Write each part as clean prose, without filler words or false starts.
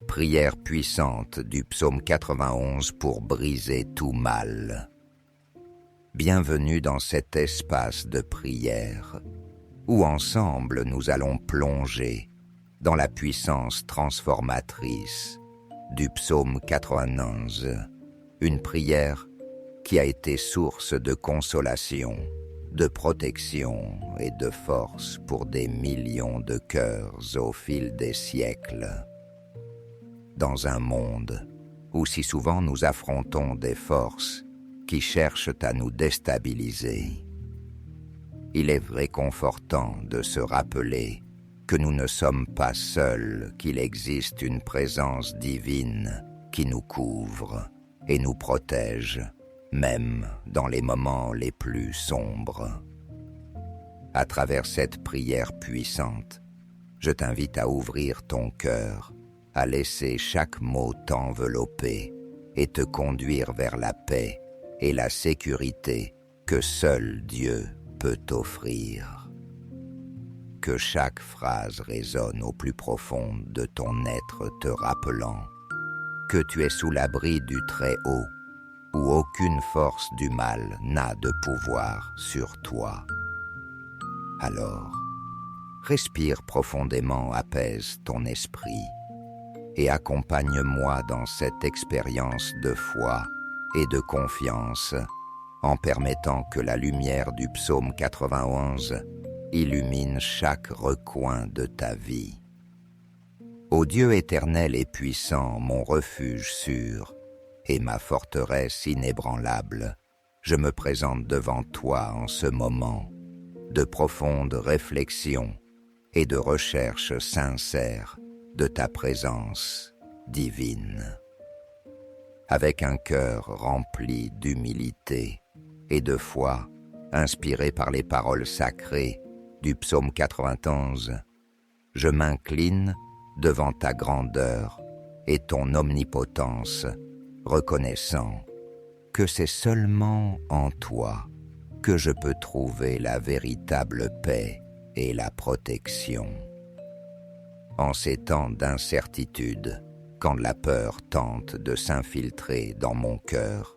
Prière puissante du psaume 91 pour briser tout mal. Bienvenue dans cet espace de prière, où ensemble nous allons plonger dans la puissance transformatrice du psaume 91, une prière qui a été source de consolation, de protection et de force pour des millions de cœurs au fil des siècles. Dans un monde où si souvent nous affrontons des forces qui cherchent à nous déstabiliser, il est réconfortant de se rappeler que nous ne sommes pas seuls, qu'il existe une présence divine qui nous couvre et nous protège, même dans les moments les plus sombres. À travers cette prière puissante, je t'invite à ouvrir ton cœur, à laisser chaque mot t'envelopper et te conduire vers la paix et la sécurité que seul Dieu peut t'offrir. Que chaque phrase résonne au plus profond de ton être te rappelant que tu es sous l'abri du Très-Haut, où aucune force du mal n'a de pouvoir sur toi. Alors, respire profondément, apaise ton esprit et accompagne-moi dans cette expérience de foi et de confiance en permettant que la lumière du psaume 91 illumine chaque recoin de ta vie. Ô Dieu éternel et puissant, mon refuge sûr et ma forteresse inébranlable, je me présente devant toi en ce moment de profonde réflexion et de recherche sincère de ta présence divine. Avec un cœur rempli d'humilité et de foi, inspiré par les paroles sacrées du psaume 91, je m'incline devant ta grandeur et ton omnipotence, reconnaissant que c'est seulement en toi que je peux trouver la véritable paix et la protection. En ces temps d'incertitude, quand la peur tente de s'infiltrer dans mon cœur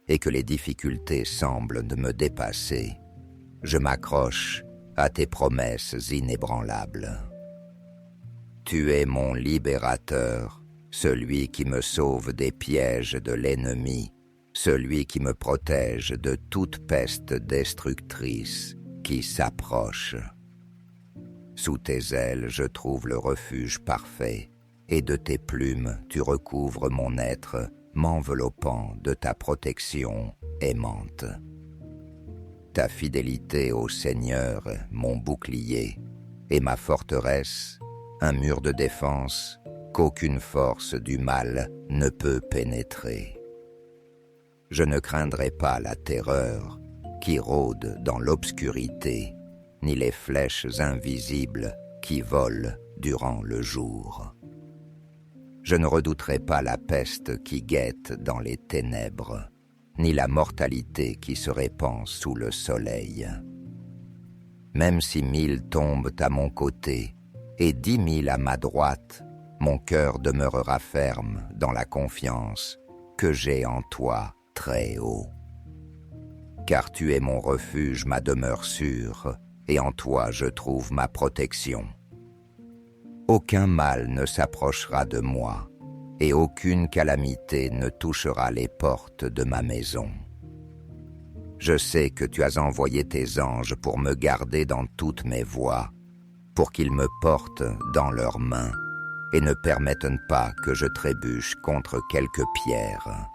et que les difficultés semblent de me dépasser, je m'accroche à tes promesses inébranlables. Tu es mon libérateur, celui qui me sauve des pièges de l'ennemi, celui qui me protège de toute peste destructrice qui s'approche. Sous tes ailes, je trouve le refuge parfait, et de tes plumes, tu recouvres mon être, m'enveloppant de ta protection aimante. Ta fidélité au Seigneur, mon bouclier, et ma forteresse, un mur de défense qu'aucune force du mal ne peut pénétrer. Je ne craindrai pas la terreur qui rôde dans l'obscurité, ni les flèches invisibles qui volent durant le jour. Je ne redouterai pas la peste qui guette dans les ténèbres, ni la mortalité qui se répand sous le soleil. Même si 1000 tombent à mon côté et 10 000 à ma droite, mon cœur demeurera ferme dans la confiance que j'ai en toi très haut. Car tu es mon refuge, ma demeure sûre, et en toi je trouve ma protection. Aucun mal ne s'approchera de moi, et aucune calamité ne touchera les portes de ma maison. Je sais que tu as envoyé tes anges pour me garder dans toutes mes voies, pour qu'ils me portent dans leurs mains et ne permettent pas que je trébuche contre quelque pierre.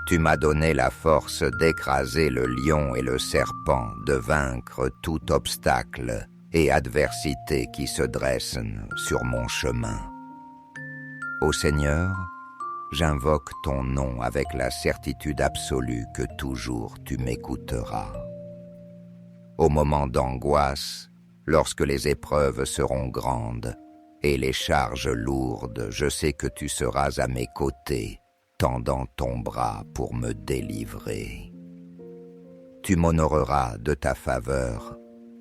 Tu m'as donné la force d'écraser le lion et le serpent, de vaincre tout obstacle et adversité qui se dressent sur mon chemin. Ô Seigneur, j'invoque ton nom avec la certitude absolue que toujours tu m'écouteras. Au moment d'angoisse, lorsque les épreuves seront grandes et les charges lourdes, je sais que tu seras à mes côtés, tendant ton bras pour me délivrer. Tu m'honoreras de ta faveur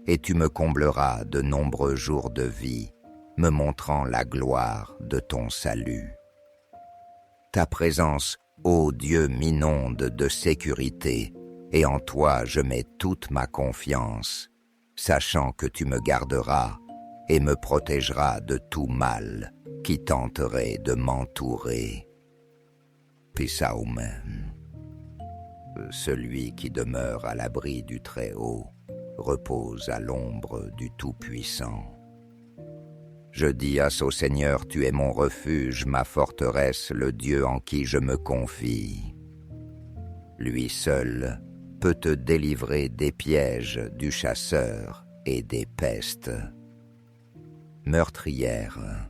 et tu me combleras de nombreux jours de vie me montrant la gloire de ton salut. Ta présence, ô Dieu, m'inonde de sécurité, et en toi je mets toute ma confiance, sachant que tu me garderas et me protégeras de tout mal qui tenterait de m'entourer. Psalmen. Celui qui demeure à l'abri du Très-Haut repose à l'ombre du Tout-Puissant. Je dis au Seigneur, tu es mon refuge, ma forteresse, le Dieu en qui je me confie. Lui seul peut te délivrer des pièges du chasseur et des pestes meurtrières.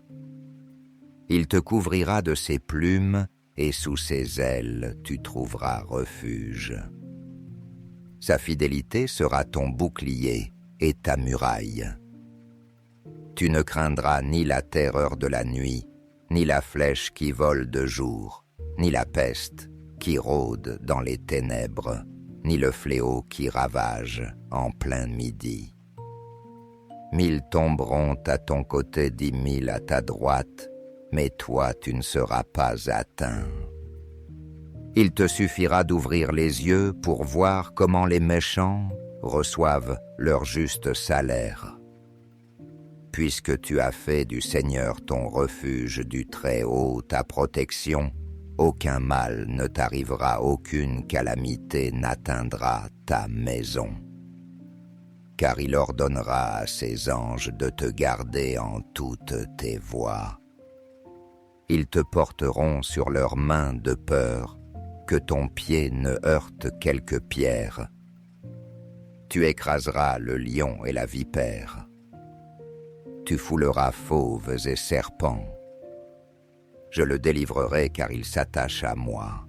Il te couvrira de ses plumes et sous ses ailes tu trouveras refuge. Sa fidélité sera ton bouclier et ta muraille. Tu ne craindras ni la terreur de la nuit, ni la flèche qui vole de jour, ni la peste qui rôde dans les ténèbres, ni le fléau qui ravage en plein midi. 1000 tomberont à ton côté, 10 000 à ta droite, mais toi tu ne seras pas atteint. Il te suffira d'ouvrir les yeux pour voir comment les méchants reçoivent leur juste salaire. Puisque tu as fait du Seigneur ton refuge, du Très-Haut ta protection, aucun mal ne t'arrivera, aucune calamité n'atteindra ta maison. Car il ordonnera à ses anges de te garder en toutes tes voies. Ils te porteront sur leurs mains de peur que ton pied ne heurte quelque pierre. Tu écraseras le lion et la vipère. Tu fouleras fauves et serpents. Je le délivrerai car il s'attache à moi.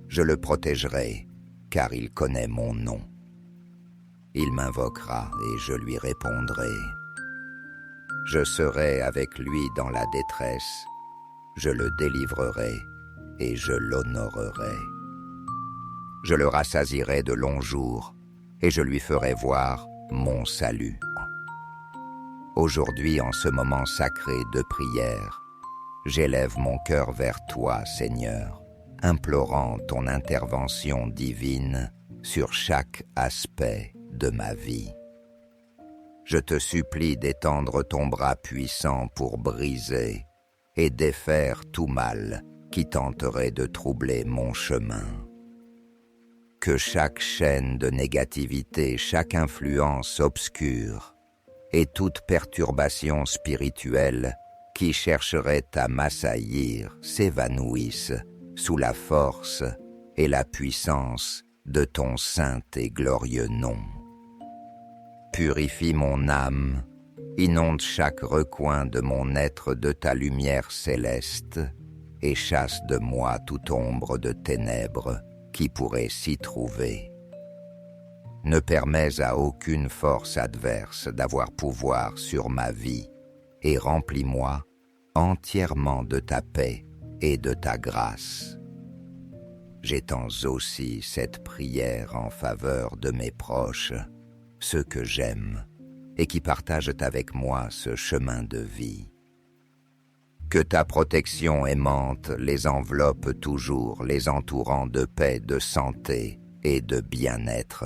Je le protégerai car il connaît mon nom. Il m'invoquera et je lui répondrai. Je serai avec lui dans la détresse. Je le délivrerai et je l'honorerai. Je le rassasierai de longs jours et je lui ferai voir mon salut. Aujourd'hui, en ce moment sacré de prière, j'élève mon cœur vers toi, Seigneur, implorant ton intervention divine sur chaque aspect de ma vie. Je te supplie d'étendre ton bras puissant pour briser et défaire tout mal qui tenterait de troubler mon chemin. Que chaque chaîne de négativité, chaque influence obscure et toute perturbation spirituelle qui chercherait à m'assaillir s'évanouissent sous la force et la puissance de ton saint et glorieux nom. Purifie mon âme, inonde chaque recoin de mon être de ta lumière céleste et chasse de moi toute ombre de ténèbres qui pourrait s'y trouver. Ne permets à aucune force adverse d'avoir pouvoir sur ma vie et remplis-moi entièrement de ta paix et de ta grâce. J'étends aussi cette prière en faveur de mes proches, ceux que j'aime et qui partagent avec moi ce chemin de vie. Que ta protection aimante les enveloppe toujours, les entourant de paix, de santé et de bien-être.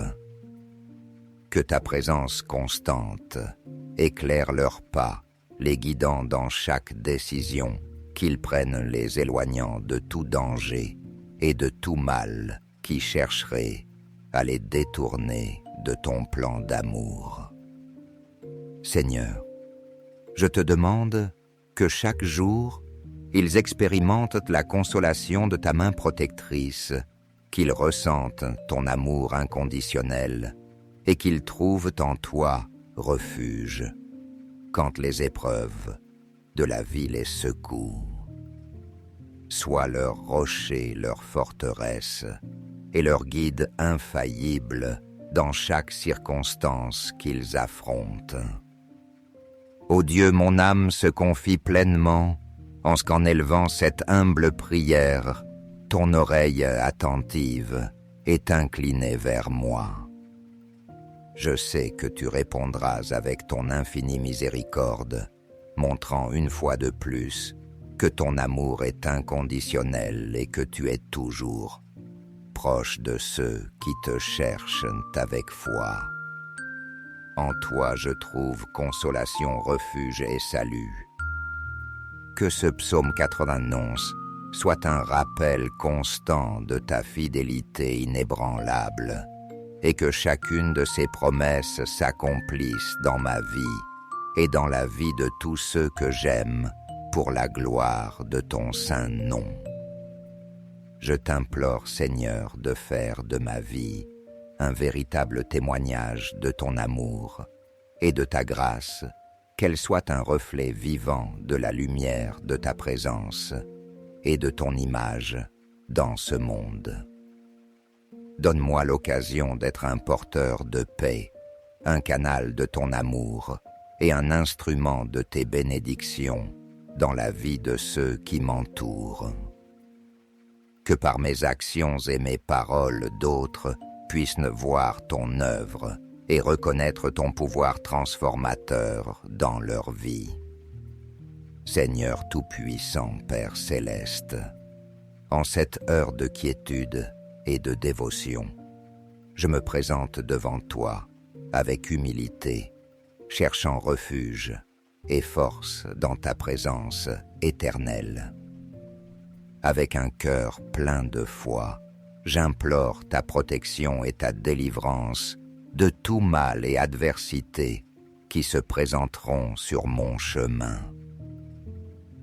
Que ta présence constante éclaire leurs pas, les guidant dans chaque décision, qu'ils prennent les éloignant de tout danger et de tout mal qui chercherait à les détourner de ton plan d'amour. Seigneur, je te demande que chaque jour, ils expérimentent la consolation de ta main protectrice, qu'ils ressentent ton amour inconditionnel et qu'ils trouvent en toi refuge quand les épreuves de la vie les secouent. Sois leur rocher, leur forteresse et leur guide infaillible dans chaque circonstance qu'ils affrontent. Ô Dieu, mon âme se confie pleinement en ce qu'en élevant cette humble prière, ton oreille attentive est inclinée vers moi. Je sais que tu répondras avec ton infinie miséricorde montrant une fois de plus que ton amour est inconditionnel et que tu es toujours proche de ceux qui te cherchent avec foi. En toi je trouve consolation, refuge et salut. Que ce psaume 91 soit un rappel constant de ta fidélité inébranlable et que chacune de ces promesses s'accomplisse dans ma vie et dans la vie de tous ceux que j'aime pour la gloire de ton saint nom. Je t'implore, Seigneur, de faire de ma vie un véritable témoignage de ton amour et de ta grâce, qu'elle soit un reflet vivant de la lumière de ta présence et de ton image dans ce monde. Donne-moi l'occasion d'être un porteur de paix, un canal de ton amour et un instrument de tes bénédictions dans la vie de ceux qui m'entourent. Que par mes actions et mes paroles d'autres puissent voir ton œuvre et reconnaître ton pouvoir transformateur dans leur vie. Seigneur Tout-Puissant, Père Céleste, en cette heure de quiétude et de dévotion, je me présente devant toi avec humilité, cherchant refuge et force dans ta présence éternelle. Avec un cœur plein de foi, j'implore ta protection et ta délivrance de tout mal et adversité qui se présenteront sur mon chemin.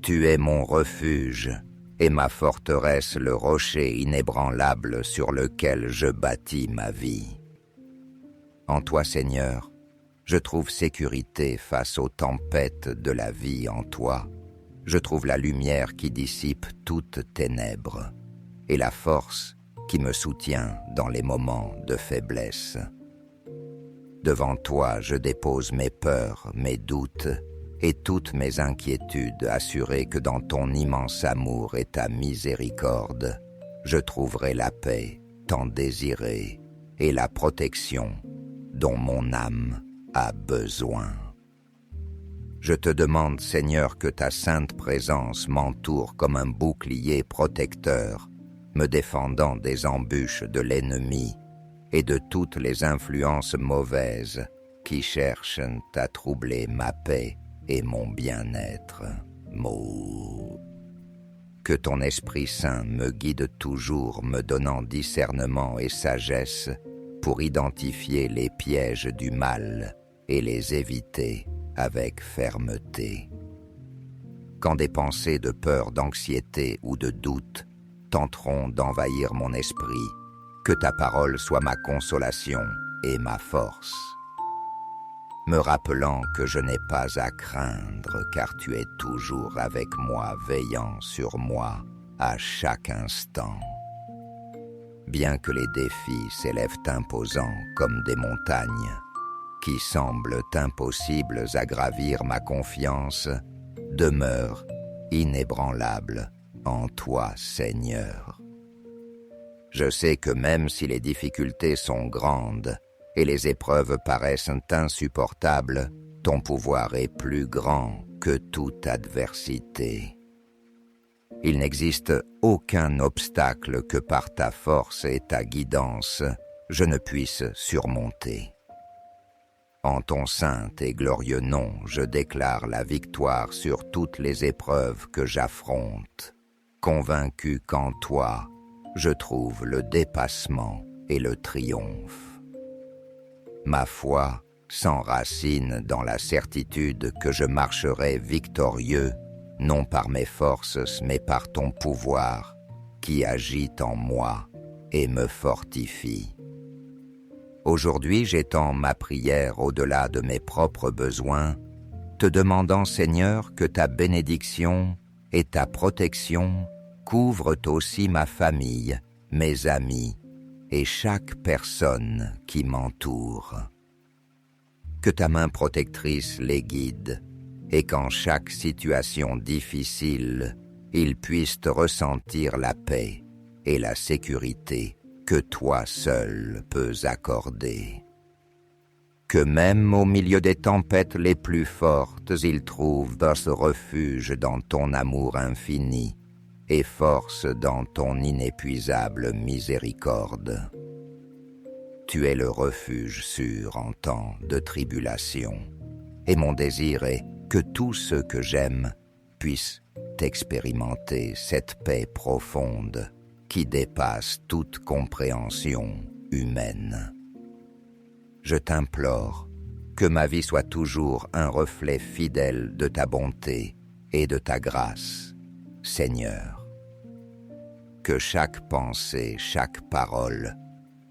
Tu es mon refuge et ma forteresse, le rocher inébranlable sur lequel je bâtis ma vie. En toi, Seigneur, je trouve sécurité face aux tempêtes de la vie. En toi, je trouve la lumière qui dissipe toutes ténèbres et la force qui me soutient dans les moments de faiblesse. Devant toi, je dépose mes peurs, mes doutes et toutes mes inquiétudes, assuré que dans ton immense amour et ta miséricorde, je trouverai la paix tant désirée et la protection dont mon âme a besoin. Je te demande, Seigneur, que ta sainte présence m'entoure comme un bouclier protecteur, me défendant des embûches de l'ennemi et de toutes les influences mauvaises qui cherchent à troubler ma paix et mon bien-être. Que ton Esprit Saint me guide toujours, me donnant discernement et sagesse pour identifier les pièges du mal et les éviter avec fermeté. Quand des pensées de peur, d'anxiété ou de doute tenteront d'envahir mon esprit, que ta parole soit ma consolation et ma force, me rappelant que je n'ai pas à craindre, car tu es toujours avec moi, veillant sur moi à chaque instant. Bien que les défis s'élèvent imposants comme des montagnes, qui semblent impossibles à gravir, ma confiance demeure inébranlable en toi, Seigneur. Je sais que même si les difficultés sont grandes et les épreuves paraissent insupportables, ton pouvoir est plus grand que toute adversité. Il n'existe aucun obstacle que par ta force et ta guidance je ne puisse surmonter. En ton saint et glorieux nom, je déclare la victoire sur toutes les épreuves que j'affronte, convaincu qu'en toi, je trouve le dépassement et le triomphe. Ma foi s'enracine dans la certitude que je marcherai victorieux, non par mes forces, mais par ton pouvoir, qui agit en moi et me fortifie. Aujourd'hui, j'étends ma prière au-delà de mes propres besoins, te demandant, Seigneur, que ta bénédiction et ta protection couvrent aussi ma famille, mes amis et chaque personne qui m'entoure. Que ta main protectrice les guide et qu'en chaque situation difficile, ils puissent ressentir la paix et la sécurité que toi seul peux accorder. que même au milieu des tempêtes les plus fortes, il trouve ce refuge dans ton amour infini et force dans ton inépuisable miséricorde. Tu es le refuge sûr en temps de tribulation, et mon désir est que tous ceux que j'aime puissent expérimenter cette paix profonde qui dépasse toute compréhension humaine. Je t'implore que ma vie soit toujours un reflet fidèle de ta bonté et de ta grâce, Seigneur. Que chaque pensée, chaque parole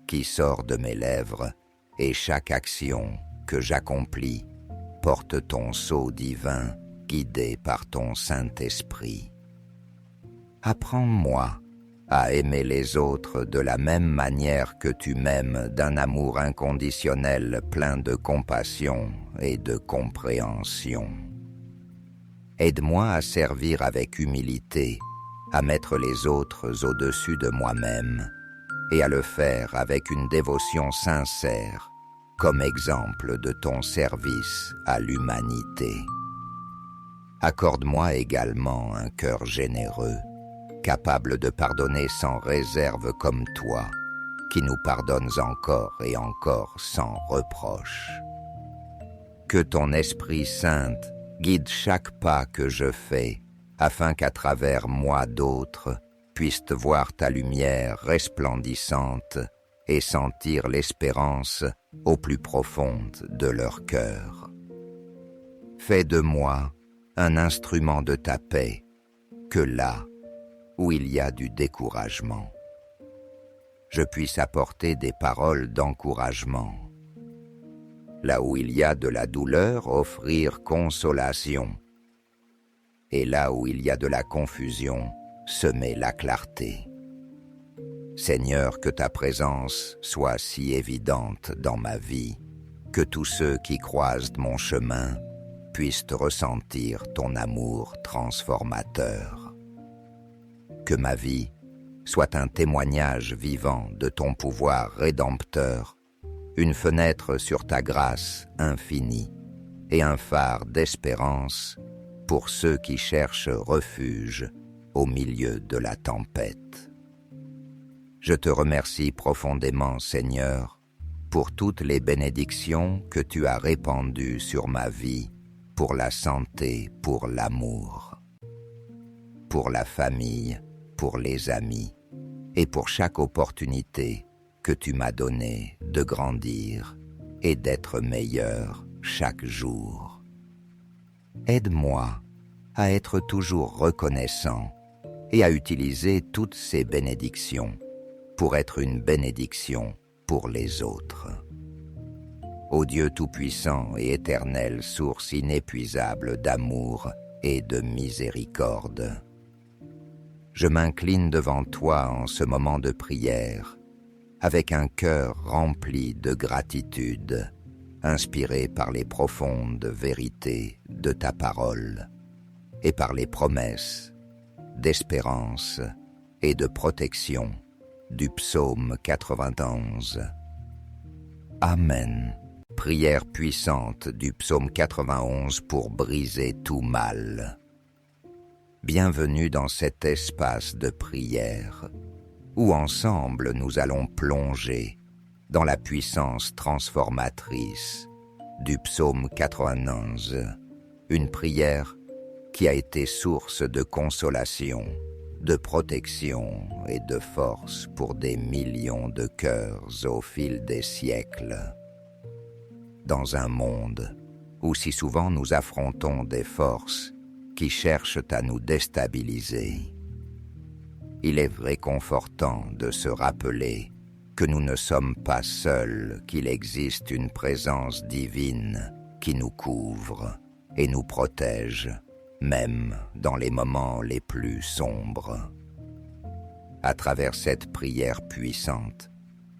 qui sort de mes lèvres et chaque action que j'accomplis porte ton sceau divin guidé par ton Saint-Esprit. Apprends-moi à aimer les autres de la même manière que tu m'aimes d'un amour inconditionnel plein de compassion et de compréhension. Aide-moi à servir avec humilité, à mettre les autres au-dessus de moi-même et à le faire avec une dévotion sincère, comme exemple de ton service à l'humanité. Accorde-moi également un cœur généreux, capable de pardonner sans réserve comme toi, qui nous pardonnes encore et encore sans reproche. Que ton Esprit Saint guide chaque pas que je fais, afin qu'à travers moi d'autres puissent voir ta lumière resplendissante et sentir l'espérance au plus profonde de leur cœur. Fais de moi un instrument de ta paix, que là où il y a du découragement, je puisse apporter des paroles d'encouragement. Là où il y a de la douleur, offrir consolation. Et là où il y a de la confusion, semer la clarté. Seigneur, que ta présence soit si évidente dans ma vie, que tous ceux qui croisent mon chemin puissent ressentir ton amour transformateur. Que ma vie soit un témoignage vivant de ton pouvoir rédempteur, une fenêtre sur ta grâce infinie et un phare d'espérance pour ceux qui cherchent refuge au milieu de la tempête. Je te remercie profondément, Seigneur, pour toutes les bénédictions que tu as répandues sur ma vie, pour la santé, pour l'amour, pour la famille, pour les amis, et pour chaque opportunité que tu m'as donnée de grandir et d'être meilleur chaque jour. Aide-moi à être toujours reconnaissant et à utiliser toutes ces bénédictions pour être une bénédiction pour les autres. Ô Dieu tout-puissant et éternel, source inépuisable d'amour et de miséricorde, je m'incline devant toi en ce moment de prière, avec un cœur rempli de gratitude, inspiré par les profondes vérités de ta parole et par les promesses d'espérance et de protection du psaume 91. Amen. Prière puissante du psaume 91 pour briser tout mal. Bienvenue dans cet espace de prière où ensemble nous allons plonger dans la puissance transformatrice du psaume 91, une prière qui a été source de consolation, de protection et de force pour des millions de cœurs au fil des siècles. Dans un monde où si souvent nous affrontons des forces qui cherchent à nous déstabiliser, il est réconfortant de se rappeler que nous ne sommes pas seuls, qu'il existe une présence divine qui nous couvre et nous protège, même dans les moments les plus sombres. À travers cette prière puissante,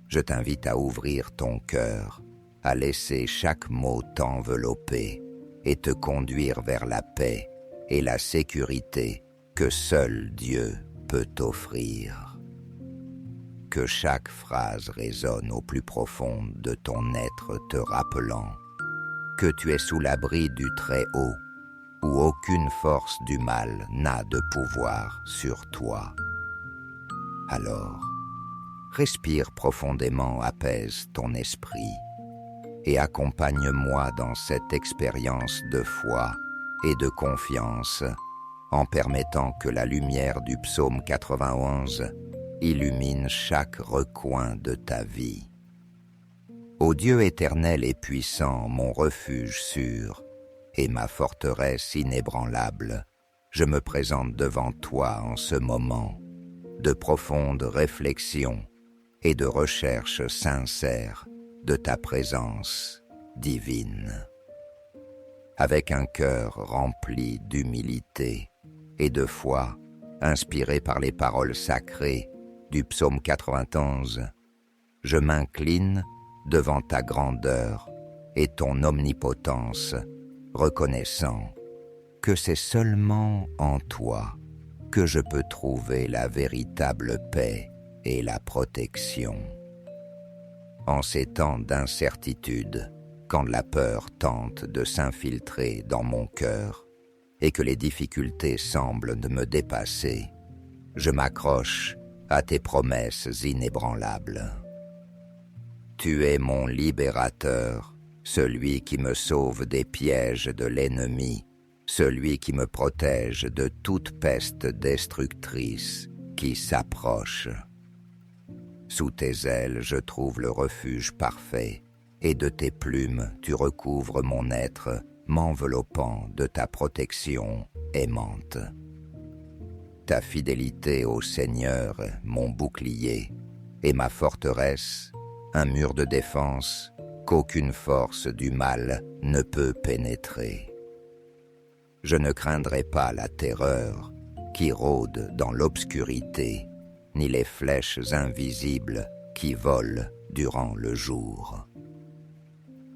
je t'invite à ouvrir ton cœur, à laisser chaque mot t'envelopper et te conduire vers la paix et la sécurité que seul Dieu peut t'offrir. que chaque phrase résonne au plus profond de ton être te rappelant que tu es sous l'abri du Très-Haut, où aucune force du mal n'a de pouvoir sur toi. Alors, respire profondément, apaise ton esprit et accompagne-moi dans cette expérience de foi et de confiance en permettant que la lumière du psaume 91 illumine chaque recoin de ta vie. Ô Dieu éternel et puissant, mon refuge sûr et ma forteresse inébranlable, je me présente devant toi en ce moment de profonde réflexion et de recherche sincère de ta présence divine. Avec un cœur rempli d'humilité et de foi, inspiré par les paroles sacrées du psaume 91, je m'incline devant ta grandeur et ton omnipotence, reconnaissant que c'est seulement en toi que je peux trouver la véritable paix et la protection. En ces temps d'incertitude, quand la peur tente de s'infiltrer dans mon cœur et que les difficultés semblent me dépasser, je m'accroche à tes promesses inébranlables. Tu es mon libérateur, celui qui me sauve des pièges de l'ennemi, celui qui me protège de toute peste destructrice qui s'approche. Sous tes ailes, je trouve le refuge parfait, et de tes plumes, tu recouvres mon être, m'enveloppant de ta protection aimante. Ta fidélité au Seigneur, mon bouclier, et ma forteresse, un mur de défense qu'aucune force du mal ne peut pénétrer. Je ne craindrai pas la terreur qui rôde dans l'obscurité, ni les flèches invisibles qui volent durant le jour.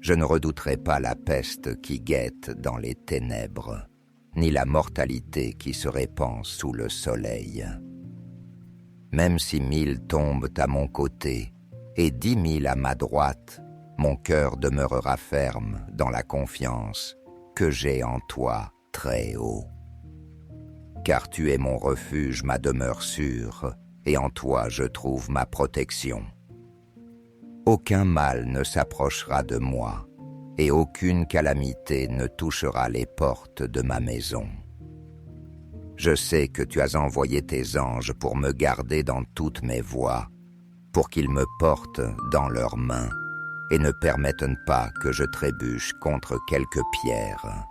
Je ne redouterai pas la peste qui guette dans les ténèbres, ni la mortalité qui se répand sous le soleil. Même si 1000 tombent à mon côté et 10 000 à ma droite, mon cœur demeurera ferme dans la confiance que j'ai en toi très haut. Car tu es mon refuge, ma demeure sûre, et en toi je trouve ma protection. Aucun mal ne s'approchera de moi, et aucune calamité ne touchera les portes de ma maison. Je sais que tu as envoyé tes anges pour me garder dans toutes mes voies, pour qu'ils me portent dans leurs mains et ne permettent pas que je trébuche contre quelques pierres.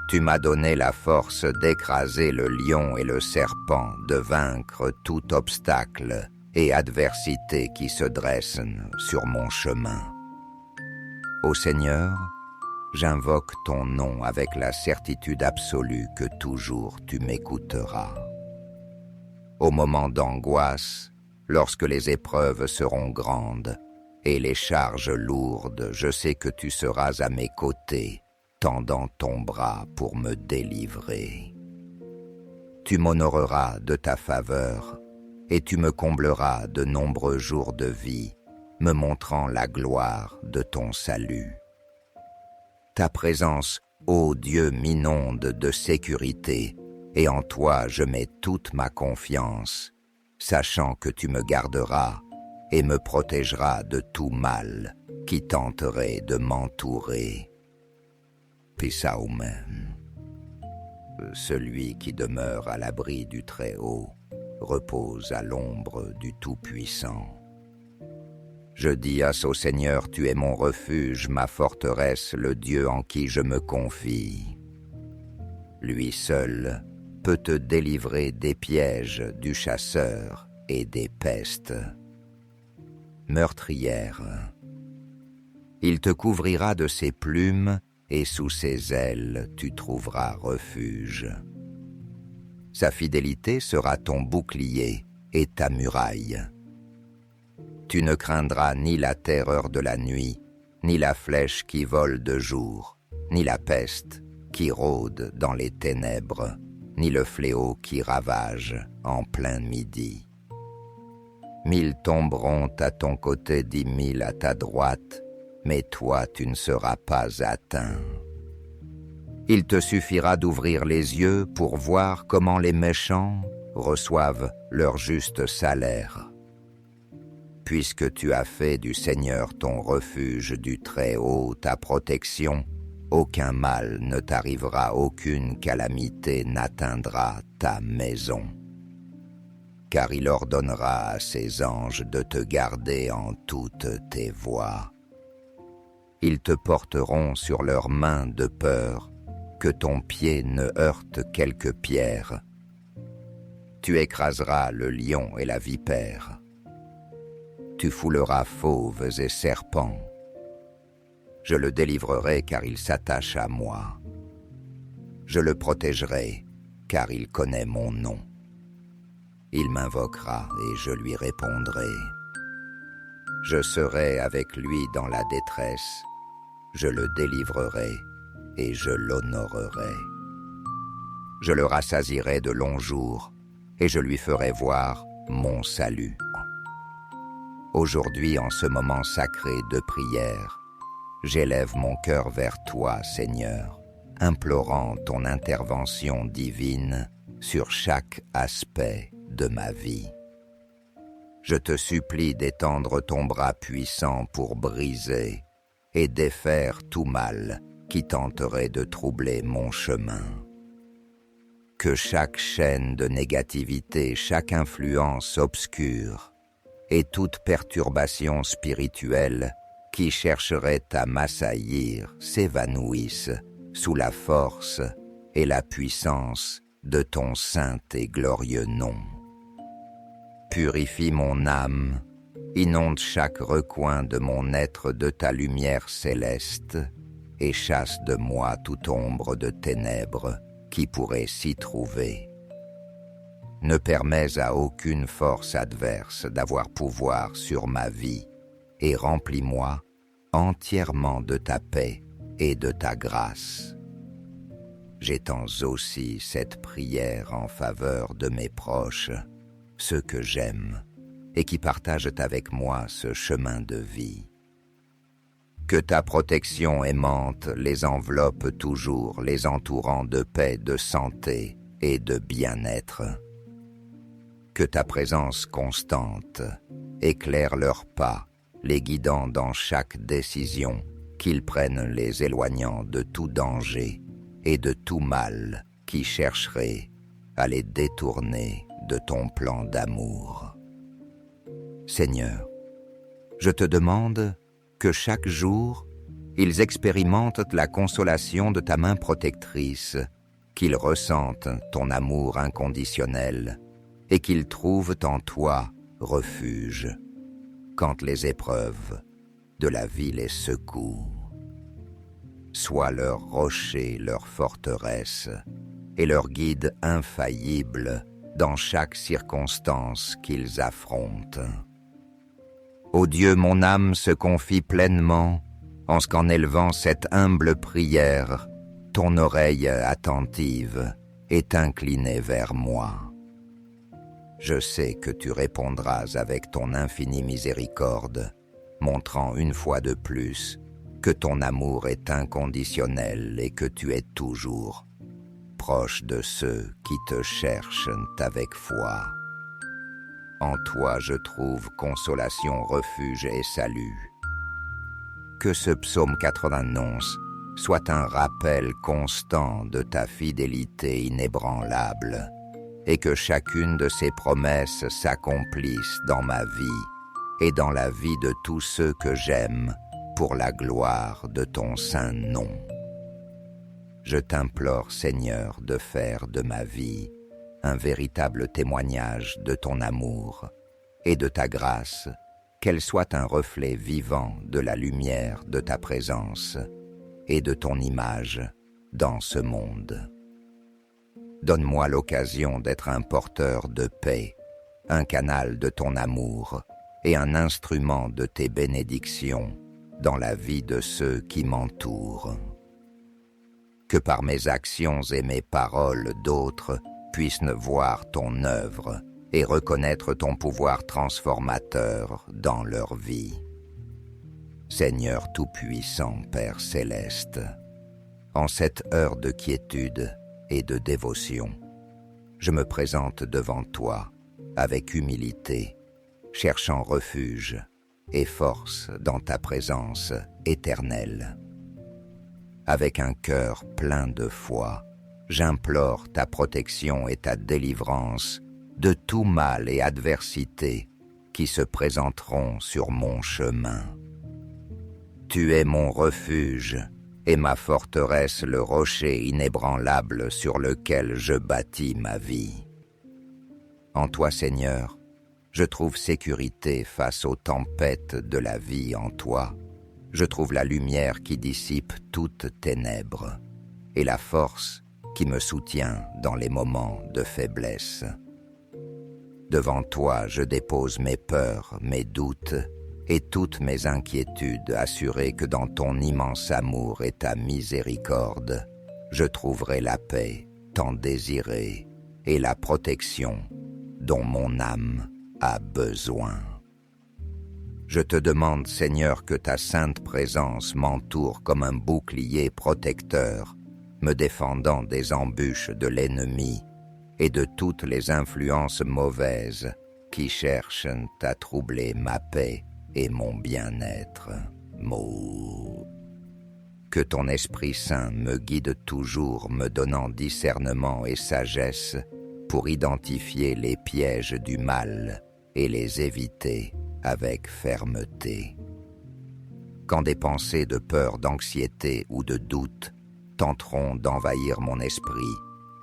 Tu m'as donné la force d'écraser le lion et le serpent, de vaincre tout obstacle et adversité qui se dressent sur mon chemin. Ô Seigneur, j'invoque ton nom avec la certitude absolue que toujours tu m'écouteras. Au moment d'angoisse, lorsque les épreuves seront grandes et les charges lourdes, je sais que tu seras à mes côtés, tendant ton bras pour me délivrer. Tu m'honoreras de ta faveur et tu me combleras de nombreux jours de vie, me montrant la gloire de ton salut. Ta présence, ô Dieu, m'inonde de sécurité, et en toi je mets toute ma confiance, sachant que tu me garderas et me protégeras de tout mal qui tenterait de m'entourer. Psalm. Celui qui demeure à l'abri du Très-Haut repose à l'ombre du Tout-Puissant. Je dis au Seigneur, tu es mon refuge, ma forteresse, le Dieu en qui je me confie. Lui seul peut te délivrer des pièges du chasseur et des pestes meurtrières. Il te couvrira de ses plumes et sous ses ailes tu trouveras refuge. Sa fidélité sera ton bouclier et ta muraille. Tu ne craindras ni la terreur de la nuit, ni la flèche qui vole de jour, ni la peste qui rôde dans les ténèbres, ni le fléau qui ravage en plein midi. 1000 tomberont à ton côté, 10 000 à ta droite, mais toi tu ne seras pas atteint. Il te suffira d'ouvrir les yeux pour voir comment les méchants reçoivent leur juste salaire. Puisque tu as fait du Seigneur ton refuge, du Très-Haut ta protection, aucun mal ne t'arrivera, aucune calamité n'atteindra ta maison. Car il ordonnera à ses anges de te garder en toutes tes voies. Ils te porteront sur leurs mains de peur que ton pied ne heurte quelque pierre. Tu écraseras le lion et la vipère. Tu fouleras fauves et serpents. Je le délivrerai car il s'attache à moi. Je le protégerai car il connaît mon nom. Il m'invoquera et je lui répondrai. Je serai avec lui dans la détresse. Je le délivrerai et je l'honorerai. Je le rassasierai de longs jours et je lui ferai voir mon salut. Aujourd'hui, en ce moment sacré de prière, j'élève mon cœur vers toi, Seigneur, implorant ton intervention divine sur chaque aspect de ma vie. Je te supplie d'étendre ton bras puissant pour briser et défaire tout mal qui tenterait de troubler mon chemin. Que chaque chaîne de négativité, chaque influence obscure et toute perturbation spirituelle qui chercherait à m'assaillir s'évanouissent sous la force et la puissance de ton saint et glorieux nom. Purifie mon âme, inonde chaque recoin de mon être de ta lumière céleste et chasse de moi toute ombre de ténèbres qui pourrait s'y trouver. Ne permets à aucune force adverse d'avoir pouvoir sur ma vie et remplis-moi entièrement de ta paix et de ta grâce. J'étends aussi cette prière en faveur de mes proches, ceux que j'aime et qui partagent avec moi ce chemin de vie. Que ta protection aimante les enveloppe toujours, les entourant de paix, de santé et de bien-être. Que ta présence constante éclaire leurs pas, les guidant dans chaque décision, qu'ils prennent les éloignant de tout danger et de tout mal qui chercherait à les détourner de ton plan d'amour. Seigneur, je te demande que chaque jour, ils expérimentent la consolation de ta main protectrice, qu'ils ressentent ton amour inconditionnel et qu'ils trouvent en toi refuge quand les épreuves de la vie les secouent. Sois leur rocher, leur forteresse et leur guide infaillible dans chaque circonstance qu'ils affrontent. Ô Dieu, mon âme se confie pleinement en ce qu'en élevant cette humble prière, ton oreille attentive est inclinée vers moi. Je sais que tu répondras avec ton infinie miséricorde, montrant une fois de plus que ton amour est inconditionnel et que tu es toujours proche de ceux qui te cherchent avec foi. En toi je trouve consolation, refuge et salut. Que ce psaume 91 soit un rappel constant de ta fidélité inébranlable et que chacune de ces promesses s'accomplisse dans ma vie et dans la vie de tous ceux que j'aime pour la gloire de ton saint nom. Je t'implore, Seigneur, de faire de ma vie un véritable témoignage de ton amour et de ta grâce, qu'elle soit un reflet vivant de la lumière de ta présence et de ton image dans ce monde. Donne-moi l'occasion d'être un porteur de paix, un canal de ton amour et un instrument de tes bénédictions dans la vie de ceux qui m'entourent. Que par mes actions et mes paroles d'autres puissent voir ton œuvre et reconnaître ton pouvoir transformateur dans leur vie. Seigneur Tout-Puissant, Père Céleste, en cette heure de quiétude et de dévotion, je me présente devant toi avec humilité, cherchant refuge et force dans ta présence éternelle. Avec un cœur plein de foi, j'implore ta protection et ta délivrance de tout mal et adversité qui se présenteront sur mon chemin. Tu es mon refuge et ma forteresse, le rocher inébranlable sur lequel je bâtis ma vie. En toi, Seigneur, je trouve sécurité face aux tempêtes de la vie. En toi, je trouve la lumière qui dissipe toutes ténèbres et la force qui me soutient dans les moments de faiblesse. Devant toi, je dépose mes peurs, mes doutes et toutes mes inquiétudes, assuré que dans ton immense amour et ta miséricorde, je trouverai la paix tant désirée et la protection dont mon âme a besoin. Je te demande, Seigneur, que ta sainte présence m'entoure comme un bouclier protecteur, me défendant des embûches de l'ennemi et de toutes les influences mauvaises qui cherchent à troubler ma paix et mon bien-être. Que ton Esprit Saint me guide toujours, me donnant discernement et sagesse pour identifier les pièges du mal et les éviter avec fermeté. Quand des pensées de peur, d'anxiété ou de doute tenteront d'envahir mon esprit,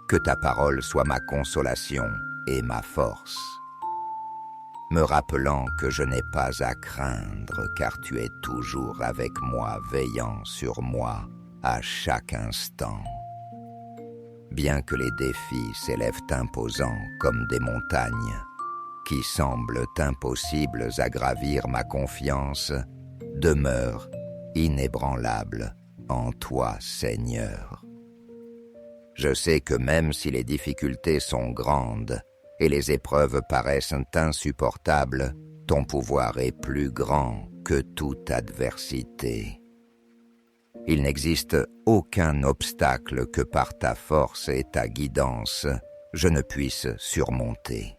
que ta parole soit ma consolation et ma force, me rappelant que je n'ai pas à craindre, car tu es toujours avec moi, veillant sur moi à chaque instant. Bien que les défis s'élèvent imposants comme des montagnes, qui semblent impossibles à gravir, ma confiance demeure inébranlable en toi, Seigneur. Je sais que même si les difficultés sont grandes et les épreuves paraissent insupportables, ton pouvoir est plus grand que toute adversité. Il n'existe aucun obstacle que par ta force et ta guidance, je ne puisse surmonter.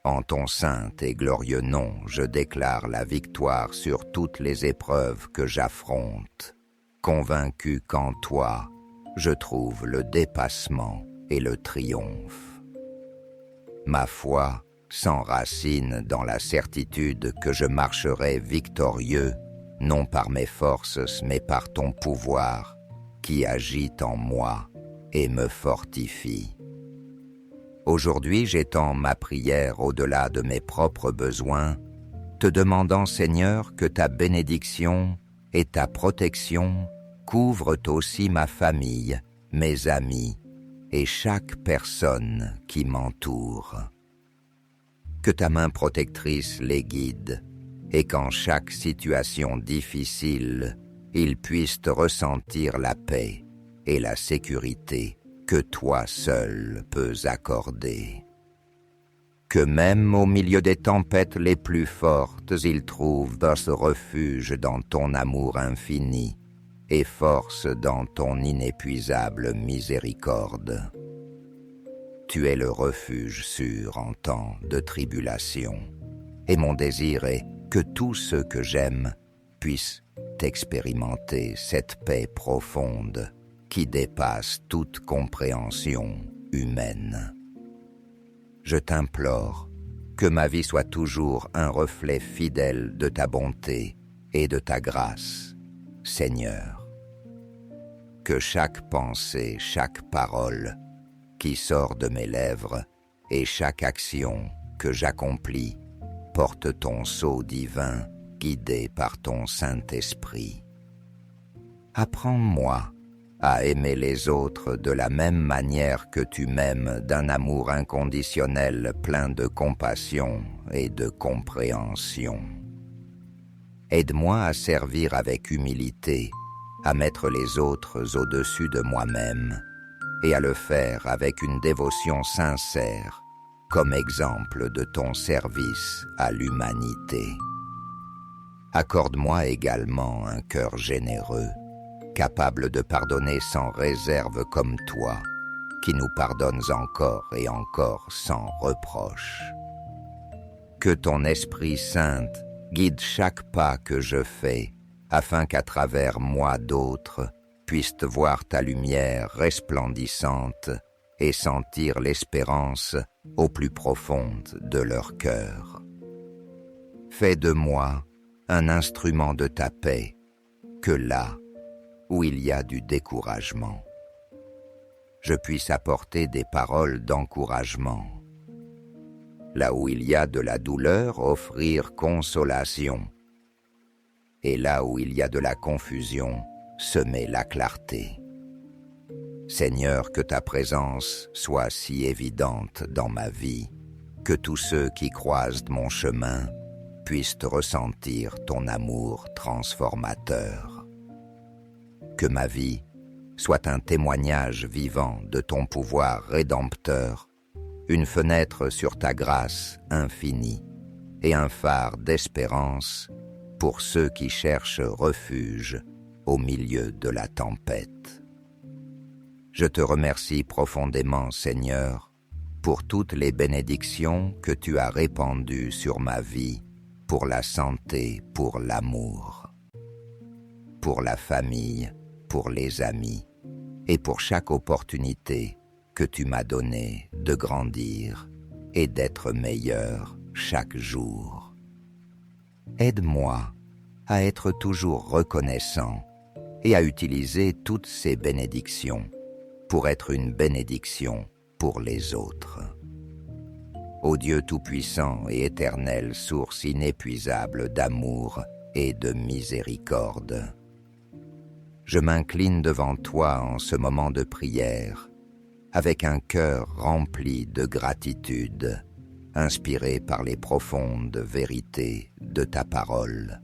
En ton saint et glorieux nom, je déclare la victoire sur toutes les épreuves que j'affronte, convaincu qu'en toi, je trouve le dépassement et le triomphe. Ma foi s'enracine dans la certitude que je marcherai victorieux, non par mes forces, mais par ton pouvoir, qui agit en moi et me fortifie. Aujourd'hui, j'étends ma prière au-delà de mes propres besoins, te demandant, Seigneur, que ta bénédiction et ta protection couvrent aussi ma famille, mes amis et chaque personne qui m'entoure. Que ta main protectrice les guide et qu'en chaque situation difficile, ils puissent ressentir la paix et la sécurité que toi seul peux accorder. Que même au milieu des tempêtes les plus fortes, ils trouvent ce refuge dans ton amour infini et force dans ton inépuisable miséricorde. Tu es le refuge sûr en temps de tribulation, et mon désir est que tous ceux que j'aime puissent expérimenter cette paix profonde qui dépasse toute compréhension humaine. Je t'implore que ma vie soit toujours un reflet fidèle de ta bonté et de ta grâce, Seigneur. Que chaque pensée, chaque parole qui sort de mes lèvres et chaque action que j'accomplis porte ton sceau divin guidé par ton Saint-Esprit. Apprends-moi à aimer les autres de la même manière que tu m'aimes, d'un amour inconditionnel plein de compassion et de compréhension. Aide-moi à servir avec humilité, à mettre les autres au-dessus de moi-même et à le faire avec une dévotion sincère, comme exemple de ton service à l'humanité. Accorde-moi également un cœur généreux, capable de pardonner sans réserve comme toi, qui nous pardonnes encore et encore sans reproche. Que ton Esprit Saint guide chaque pas que je fais, afin qu'à travers moi d'autres puissent voir ta lumière resplendissante et sentir l'espérance au plus profonde de leur cœur. Fais de moi un instrument de ta paix, que là où il y a du découragement, je puisse apporter des paroles d'encouragement. Là où il y a de la douleur, offrir consolation. Et là où il y a de la confusion, semer la clarté. Seigneur, que ta présence soit si évidente dans ma vie, que tous ceux qui croisent mon chemin puissent ressentir ton amour transformateur. Que ma vie soit un témoignage vivant de ton pouvoir rédempteur, une fenêtre sur ta grâce infinie et un phare d'espérance pour ceux qui cherchent refuge au milieu de la tempête. Je te remercie profondément, Seigneur, pour toutes les bénédictions que tu as répandues sur ma vie, pour la santé, pour l'amour, pour la famille, pour les amis, et pour chaque opportunité que tu m'as donnée de grandir et d'être meilleur chaque jour. Aide-moi à être toujours reconnaissant et à utiliser toutes ces bénédictions pour être une bénédiction pour les autres. Ô Dieu tout-puissant et éternel, source inépuisable d'amour et de miséricorde, je m'incline devant toi en ce moment de prière, avec un cœur rempli de gratitude, inspiré par les profondes vérités de ta parole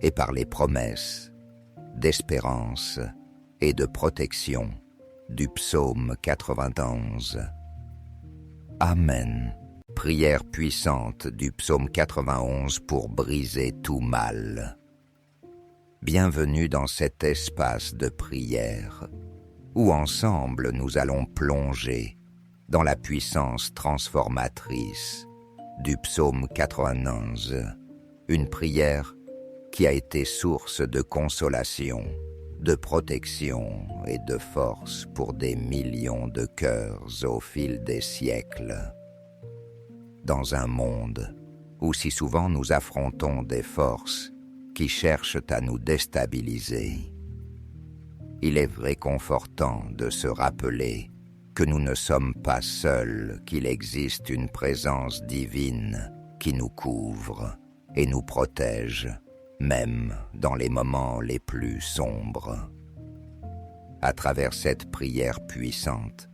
et par les promesses d'espérance et de protection du psaume 91. Amen. Prière puissante du psaume 91 pour briser tout mal. Bienvenue dans cet espace de prière où ensemble nous allons plonger dans la puissance transformatrice du psaume 91, une prière qui a été source de consolation, de protection et de force pour des millions de cœurs au fil des siècles. Dans un monde où si souvent nous affrontons des forces qui cherchent à nous déstabiliser, il est réconfortant de se rappeler que nous ne sommes pas seuls, qu'il existe une présence divine qui nous couvre et nous protège, même dans les moments les plus sombres. À travers cette prière puissante,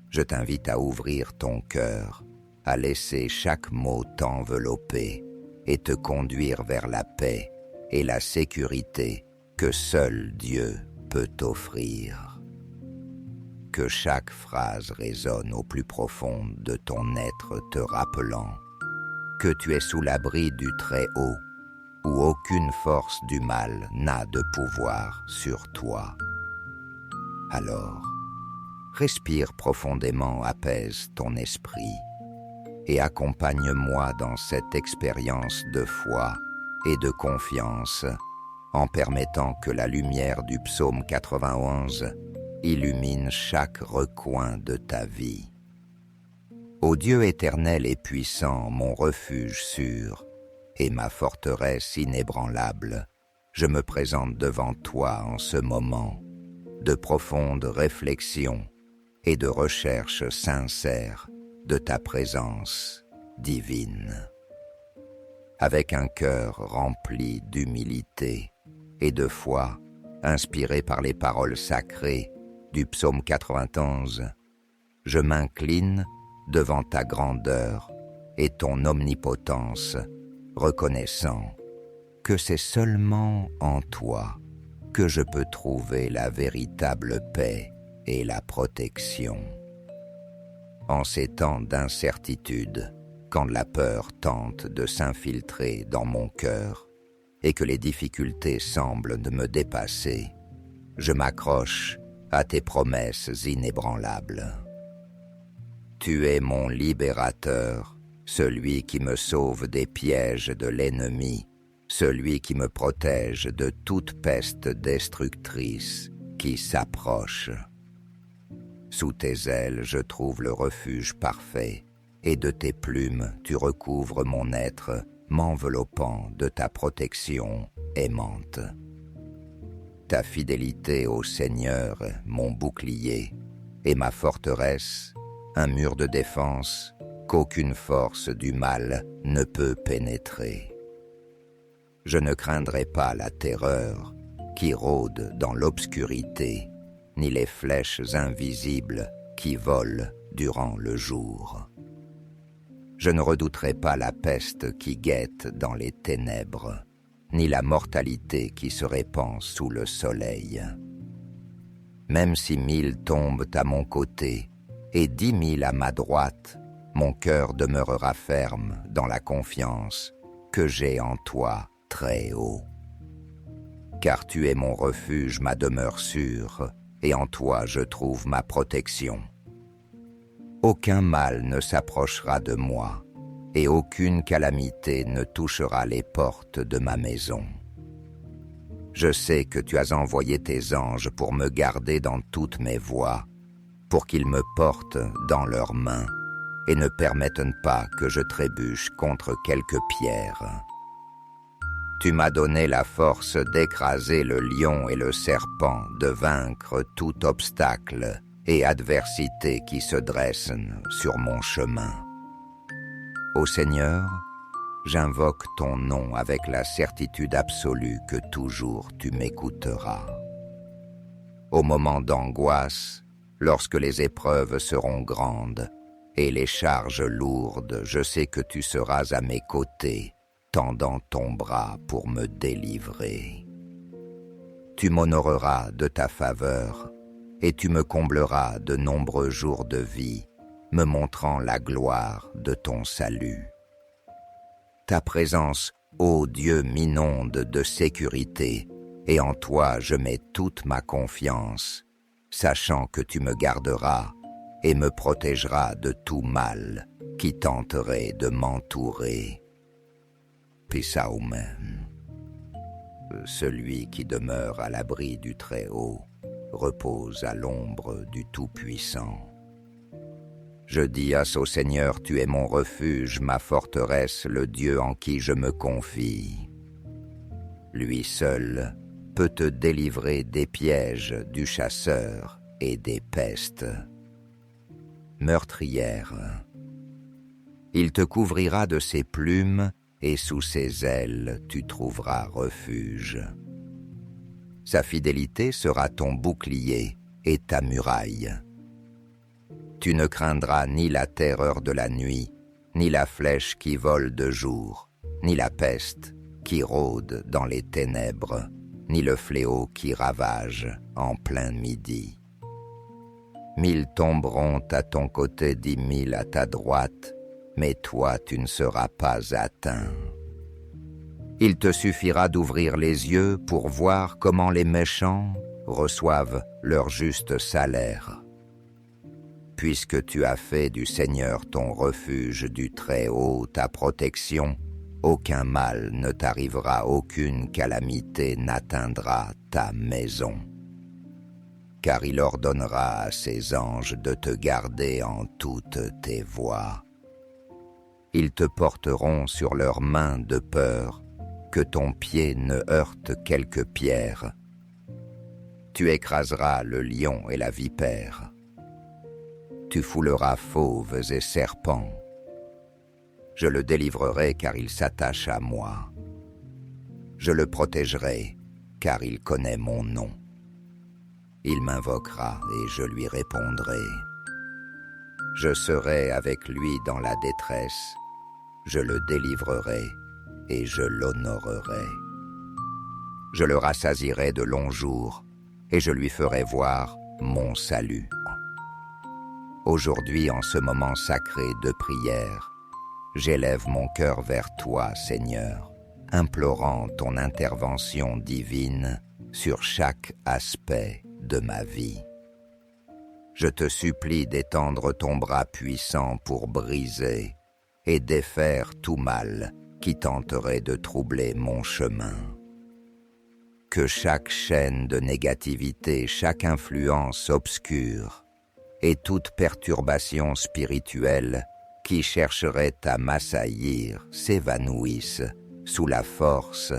je t'invite à ouvrir ton cœur, à laisser chaque mot t'envelopper et te conduire vers la paix et la sécurité que seul Dieu peut t'offrir. Que chaque phrase résonne au plus profond de ton être, te rappelant que tu es sous l'abri du Très-Haut, où aucune force du mal n'a de pouvoir sur toi. Alors, respire profondément, apaise ton esprit et accompagne-moi dans cette expérience de foi et de confiance en permettant que la lumière du psaume 91 illumine chaque recoin de ta vie. Ô Dieu éternel et puissant, mon refuge sûr et ma forteresse inébranlable, je me présente devant toi en ce moment de profonde réflexion et de recherche sincère de ta présence divine. Avec un cœur rempli d'humilité et de foi, inspiré par les paroles sacrées du psaume 91, je m'incline devant ta grandeur et ton omnipotence, reconnaissant que c'est seulement en toi que je peux trouver la véritable paix et la protection. en ces temps d'incertitude, quand la peur tente de s'infiltrer dans mon cœur et que les difficultés semblent de me dépasser, je m'accroche à tes promesses inébranlables. Tu es mon libérateur, celui qui me sauve des pièges de l'ennemi, celui qui me protège de toute peste destructrice qui s'approche. Sous tes ailes, je trouve le refuge parfait, et de tes plumes, tu recouvres mon être, m'enveloppant de ta protection aimante. Ta fidélité au Seigneur, mon bouclier, et ma forteresse, un mur de défense qu'aucune force du mal ne peut pénétrer. Je ne craindrai pas la terreur qui rôde dans l'obscurité, ni les flèches invisibles qui volent durant le jour. Je ne redouterai pas la peste qui guette dans les ténèbres, ni la mortalité qui se répand sous le soleil. Même si 1000 tombent à mon côté et 10 000 à ma droite, mon cœur demeurera ferme dans la confiance que j'ai en toi très haut. Car tu es mon refuge, ma demeure sûre, et en toi je trouve ma protection. Aucun mal ne s'approchera de moi, et aucune calamité ne touchera les portes de ma maison. Je sais que tu as envoyé tes anges pour me garder dans toutes mes voies, pour qu'ils me portent dans leurs mains et ne permettent pas que je trébuche contre quelque pierre. Tu m'as donné la force d'écraser le lion et le serpent, de vaincre tout obstacle et adversité qui se dressent sur mon chemin. Ô Seigneur, j'invoque ton nom avec la certitude absolue que toujours tu m'écouteras. Au moment d'angoisse, lorsque les épreuves seront grandes et les charges lourdes, je sais que tu seras à mes côtés, tendant ton bras pour me délivrer. Tu m'honoreras de ta faveur et tu me combleras de nombreux jours de vie, me montrant la gloire de ton salut. Ta présence, ô Dieu, m'inonde de sécurité, et en toi je mets toute ma confiance, sachant que tu me garderas et me protégeras de tout mal qui tenterait de m'entourer. Psalm. Celui qui demeure à l'abri du Très-Haut repose à l'ombre du Tout-Puissant. Je dis au Seigneur, tu es mon refuge, ma forteresse, le Dieu en qui je me confie. Lui seul peut te délivrer des pièges du chasseur et des pestes meurtrières. Il te couvrira de ses plumes et sous ses ailes tu trouveras refuge. Sa fidélité sera ton bouclier et ta muraille. Tu ne craindras ni la terreur de la nuit, ni la flèche qui vole de jour, ni la peste qui rôde dans les ténèbres, ni le fléau qui ravage en plein midi. 1000 tomberont à ton côté, 10 000 à ta droite, mais toi tu ne seras pas atteint. Il te suffira d'ouvrir les yeux pour voir comment les méchants reçoivent leur juste salaire. Puisque tu as fait du Seigneur ton refuge, du Très-Haut ta protection, aucun mal ne t'arrivera, aucune calamité n'atteindra ta maison. Car il ordonnera à ses anges de te garder en toutes tes voies. Ils te porteront sur leurs mains de peur que ton pied ne heurte quelque pierre. Tu écraseras le lion et la vipère. Tu fouleras fauves et serpents. Je le délivrerai car il s'attache à moi. Je le protégerai car il connaît mon nom. Il m'invoquera et je lui répondrai. Je serai avec lui dans la détresse. Je le délivrerai et je l'honorerai. Je le rassasierai de longs jours et je lui ferai voir mon salut. Aujourd'hui, en ce moment sacré de prière, j'élève mon cœur vers toi, Seigneur, implorant ton intervention divine sur chaque aspect de ma vie. Je te supplie d'étendre ton bras puissant pour briser et défaire tout mal qui tenterait de troubler mon chemin. Que chaque chaîne de négativité, chaque influence obscure et toute perturbation spirituelle qui chercherait à m'assaillir s'évanouissent sous la force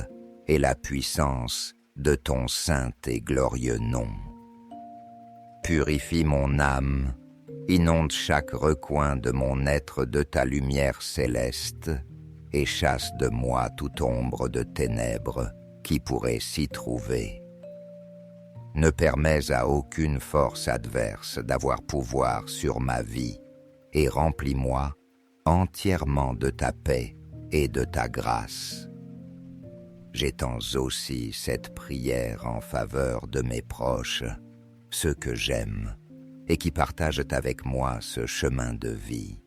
et la puissance de ton saint et glorieux nom. Purifie mon âme, inonde chaque recoin de mon être de ta lumière céleste et chasse de moi toute ombre de ténèbres qui pourrait s'y trouver. Ne permets à aucune force adverse d'avoir pouvoir sur ma vie et remplis-moi entièrement de ta paix et de ta grâce. J'étends aussi cette prière en faveur de mes proches, ceux que j'aime et qui partagent avec moi ce chemin de vie.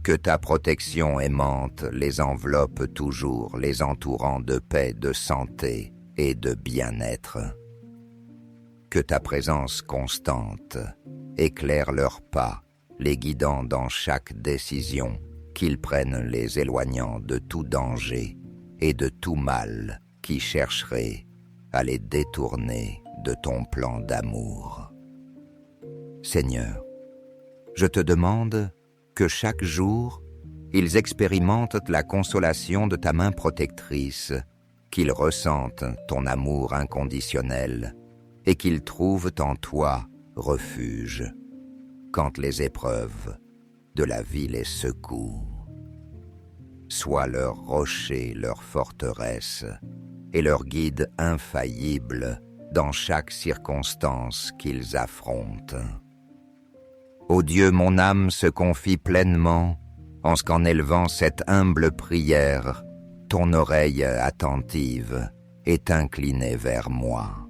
Que ta protection aimante les enveloppe toujours, les entourant de paix, de santé et de bien-être. Que ta présence constante éclaire leurs pas, les guidant dans chaque décision, qu'ils prennent les éloignant de tout danger et de tout mal qui chercherait à les détourner de ton plan d'amour. Seigneur, je te demande que chaque jour, ils expérimentent la consolation de ta main protectrice, qu'ils ressentent ton amour inconditionnel et qu'ils trouvent en toi refuge quand les épreuves de la vie les secouent. Sois leur rocher, leur forteresse et leur guide infaillible dans chaque circonstance qu'ils affrontent. Ô Dieu, mon âme se confie pleinement en ce qu'en élevant cette humble prière, ton oreille attentive est inclinée vers moi.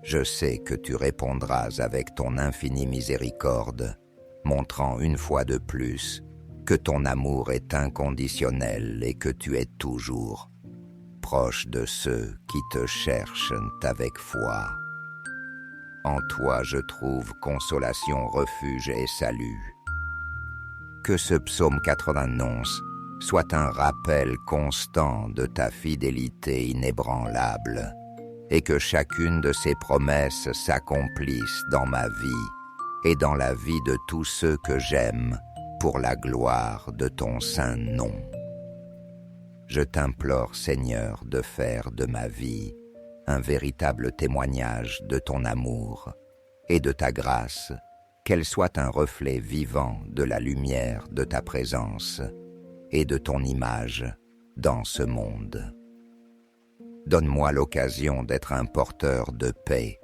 Je sais que tu répondras avec ton infinie miséricorde, montrant une fois de plus que ton amour est inconditionnel et que tu es toujours proche de ceux qui te cherchent avec foi. En toi je trouve consolation, refuge et salut. Que ce psaume 91 soit un rappel constant de ta fidélité inébranlable et que chacune de ses promesses s'accomplisse dans ma vie et dans la vie de tous ceux que j'aime pour la gloire de ton saint nom. Je t'implore, Seigneur, de faire de ma vie un véritable témoignage de ton amour et de ta grâce, qu'elle soit un reflet vivant de la lumière de ta présence et de ton image dans ce monde. Donne-moi l'occasion d'être un porteur de paix,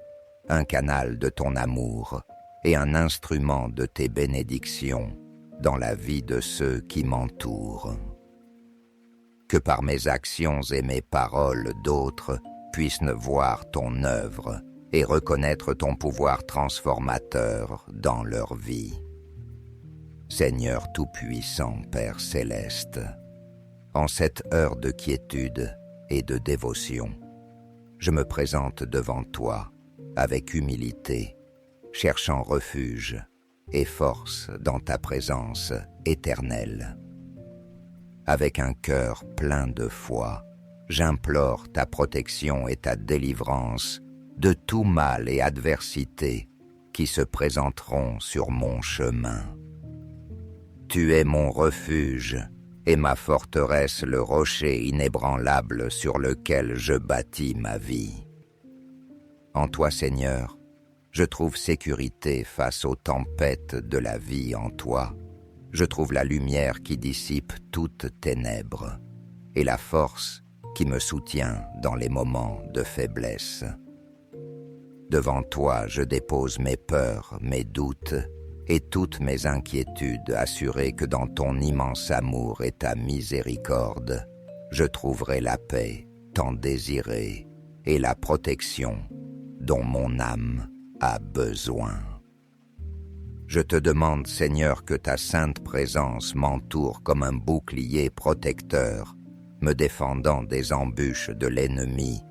un canal de ton amour et un instrument de tes bénédictions dans la vie de ceux qui m'entourent. Que par mes actions et mes paroles d'autres puissent voir ton œuvre et reconnaître ton pouvoir transformateur dans leur vie. Seigneur Tout-Puissant, Père Céleste, en cette heure de quiétude et de dévotion, je me présente devant toi avec humilité, cherchant refuge et force dans ta présence éternelle. Avec un cœur plein de foi, j'implore ta protection et ta délivrance de tout mal et adversité qui se présenteront sur mon chemin. Tu es mon refuge et ma forteresse, le rocher inébranlable sur lequel je bâtis ma vie. En toi, Seigneur, je trouve sécurité face aux tempêtes de la vie. En toi, je trouve la lumière qui dissipe toutes ténèbres et la force qui me soutient dans les moments de faiblesse. Devant toi, je dépose mes peurs, mes doutes et toutes mes inquiétudes, assuré que dans ton immense amour et ta miséricorde, je trouverai la paix tant désirée et la protection dont mon âme a besoin. Je te demande, Seigneur, que ta sainte présence m'entoure comme un bouclier protecteur, me défendant des embûches de l'ennemi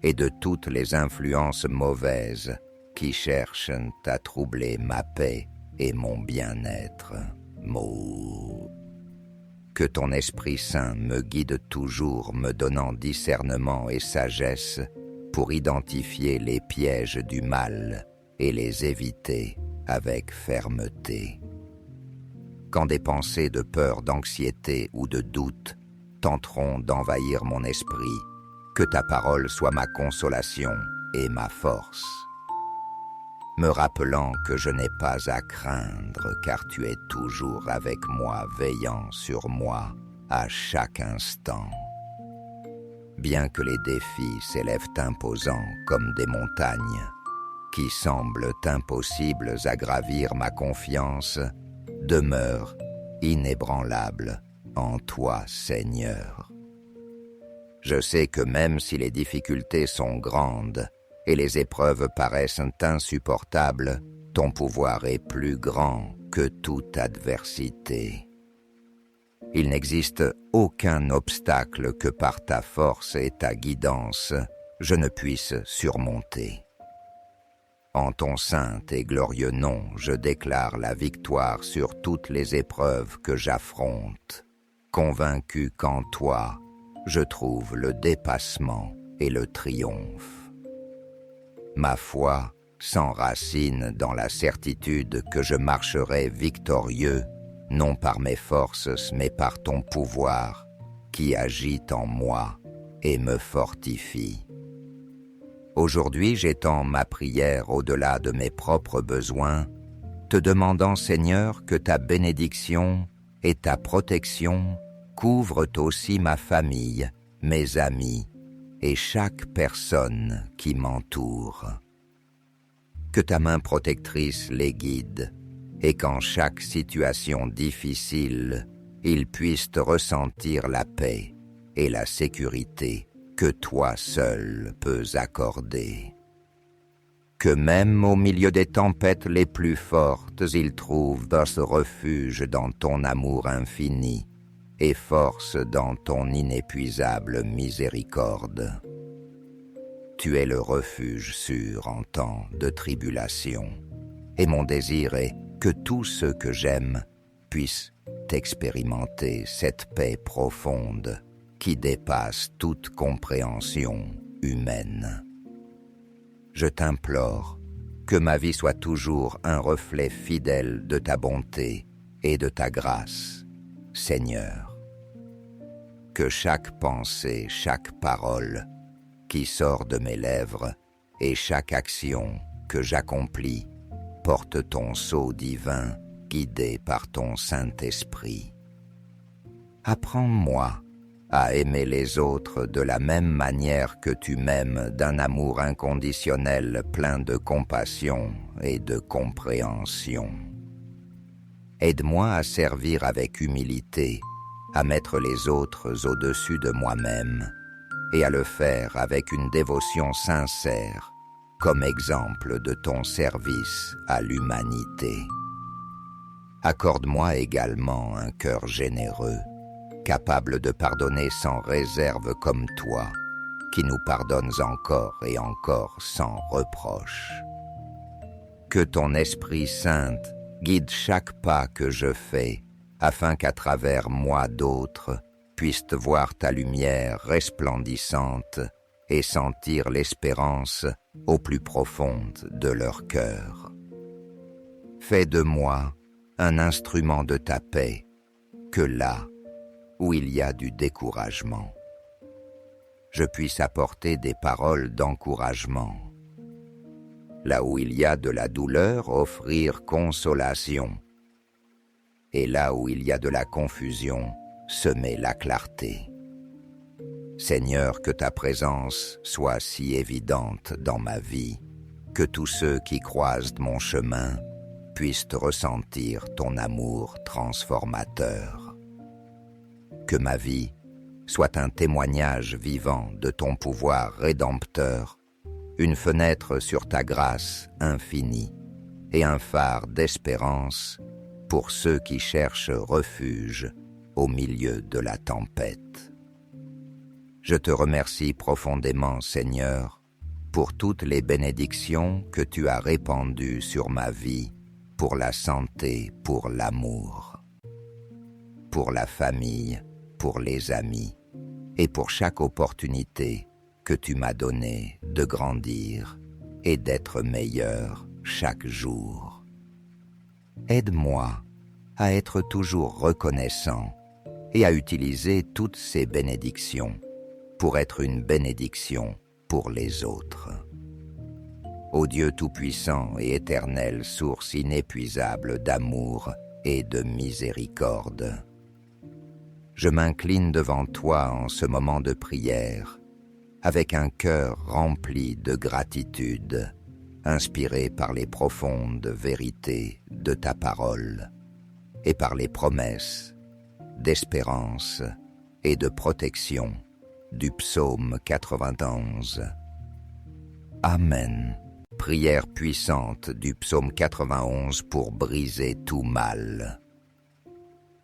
et de toutes les influences mauvaises qui cherchent à troubler ma paix et mon bien-être. Que ton Esprit Saint me guide toujours, me donnant discernement et sagesse pour identifier les pièges du mal et les éviter avec fermeté. Quand des pensées de peur, d'anxiété ou de doute tenteront d'envahir mon esprit, que ta parole soit ma consolation et ma force, me rappelant que je n'ai pas à craindre, car tu es toujours avec moi, veillant sur moi à chaque instant. Bien que les défis s'élèvent imposants comme des montagnes, qui semblent impossibles à gravir, ma confiance demeure inébranlable en toi, Seigneur. Je sais que même si les difficultés sont grandes et les épreuves paraissent insupportables, ton pouvoir est plus grand que toute adversité. Il n'existe aucun obstacle que par ta force et ta guidance, je ne puisse surmonter. En ton saint et glorieux nom, je déclare la victoire sur toutes les épreuves que j'affronte, convaincu qu'en toi, je trouve le dépassement et le triomphe. Ma foi s'enracine dans la certitude que je marcherai victorieux, non par mes forces, mais par ton pouvoir, qui agit en moi et me fortifie. Aujourd'hui, j'étends ma prière au-delà de mes propres besoins, te demandant, Seigneur, que ta bénédiction et ta protection couvrent aussi ma famille, mes amis et chaque personne qui m'entoure. Que ta main protectrice les guide et qu'en chaque situation difficile, ils puissent ressentir la paix et la sécurité que toi seul peux accorder. Que même au milieu des tempêtes les plus fortes, ils trouvent ce refuge dans ton amour infini et force dans ton inépuisable miséricorde. Tu es le refuge sûr en temps de tribulation, et mon désir est que tous ceux que j'aime puissent expérimenter cette paix profonde qui dépasse toute compréhension humaine. Je t'implore que ma vie soit toujours un reflet fidèle de ta bonté et de ta grâce, Seigneur. Que chaque pensée, chaque parole qui sort de mes lèvres et chaque action que j'accomplis porte ton sceau divin guidé par ton Saint-Esprit. Apprends-moi à aimer les autres de la même manière que tu m'aimes, d'un amour inconditionnel plein de compassion et de compréhension. Aide-moi à servir avec humilité, à mettre les autres au-dessus de moi-même et à le faire avec une dévotion sincère, comme exemple de ton service à l'humanité. Accorde-moi également un cœur généreux, capable de pardonner sans réserve comme toi, qui nous pardonnes encore et encore sans reproche. Que ton Esprit Saint guide chaque pas que je fais, afin qu'à travers moi d'autres puissent voir ta lumière resplendissante et sentir l'espérance au plus profonde de leur cœur. Fais de moi un instrument de ta paix, que là où il y a du découragement, je puisse apporter des paroles d'encouragement. Là où il y a de la douleur, offrir consolation. Et là où il y a de la confusion, semer la clarté. Seigneur, que ta présence soit si évidente dans ma vie, que tous ceux qui croisent mon chemin puissent ressentir ton amour transformateur. Que ma vie soit un témoignage vivant de ton pouvoir rédempteur, une fenêtre sur ta grâce infinie et un phare d'espérance pour ceux qui cherchent refuge au milieu de la tempête. Je te remercie profondément, Seigneur, pour toutes les bénédictions que tu as répandues sur ma vie, pour la santé, pour l'amour, pour la famille, pour les amis, et pour chaque opportunité que tu m'as donnée de grandir et d'être meilleur chaque jour. Aide-moi à être toujours reconnaissant et à utiliser toutes ces bénédictions pour être une bénédiction pour les autres. Ô Dieu tout-puissant et éternel, source inépuisable d'amour et de miséricorde, je m'incline devant toi en ce moment de prière, avec un cœur rempli de gratitude, inspiré par les profondes vérités de ta parole et par les promesses d'espérance et de protection du psaume 91. Amen. Prière puissante du psaume 91 pour briser tout mal.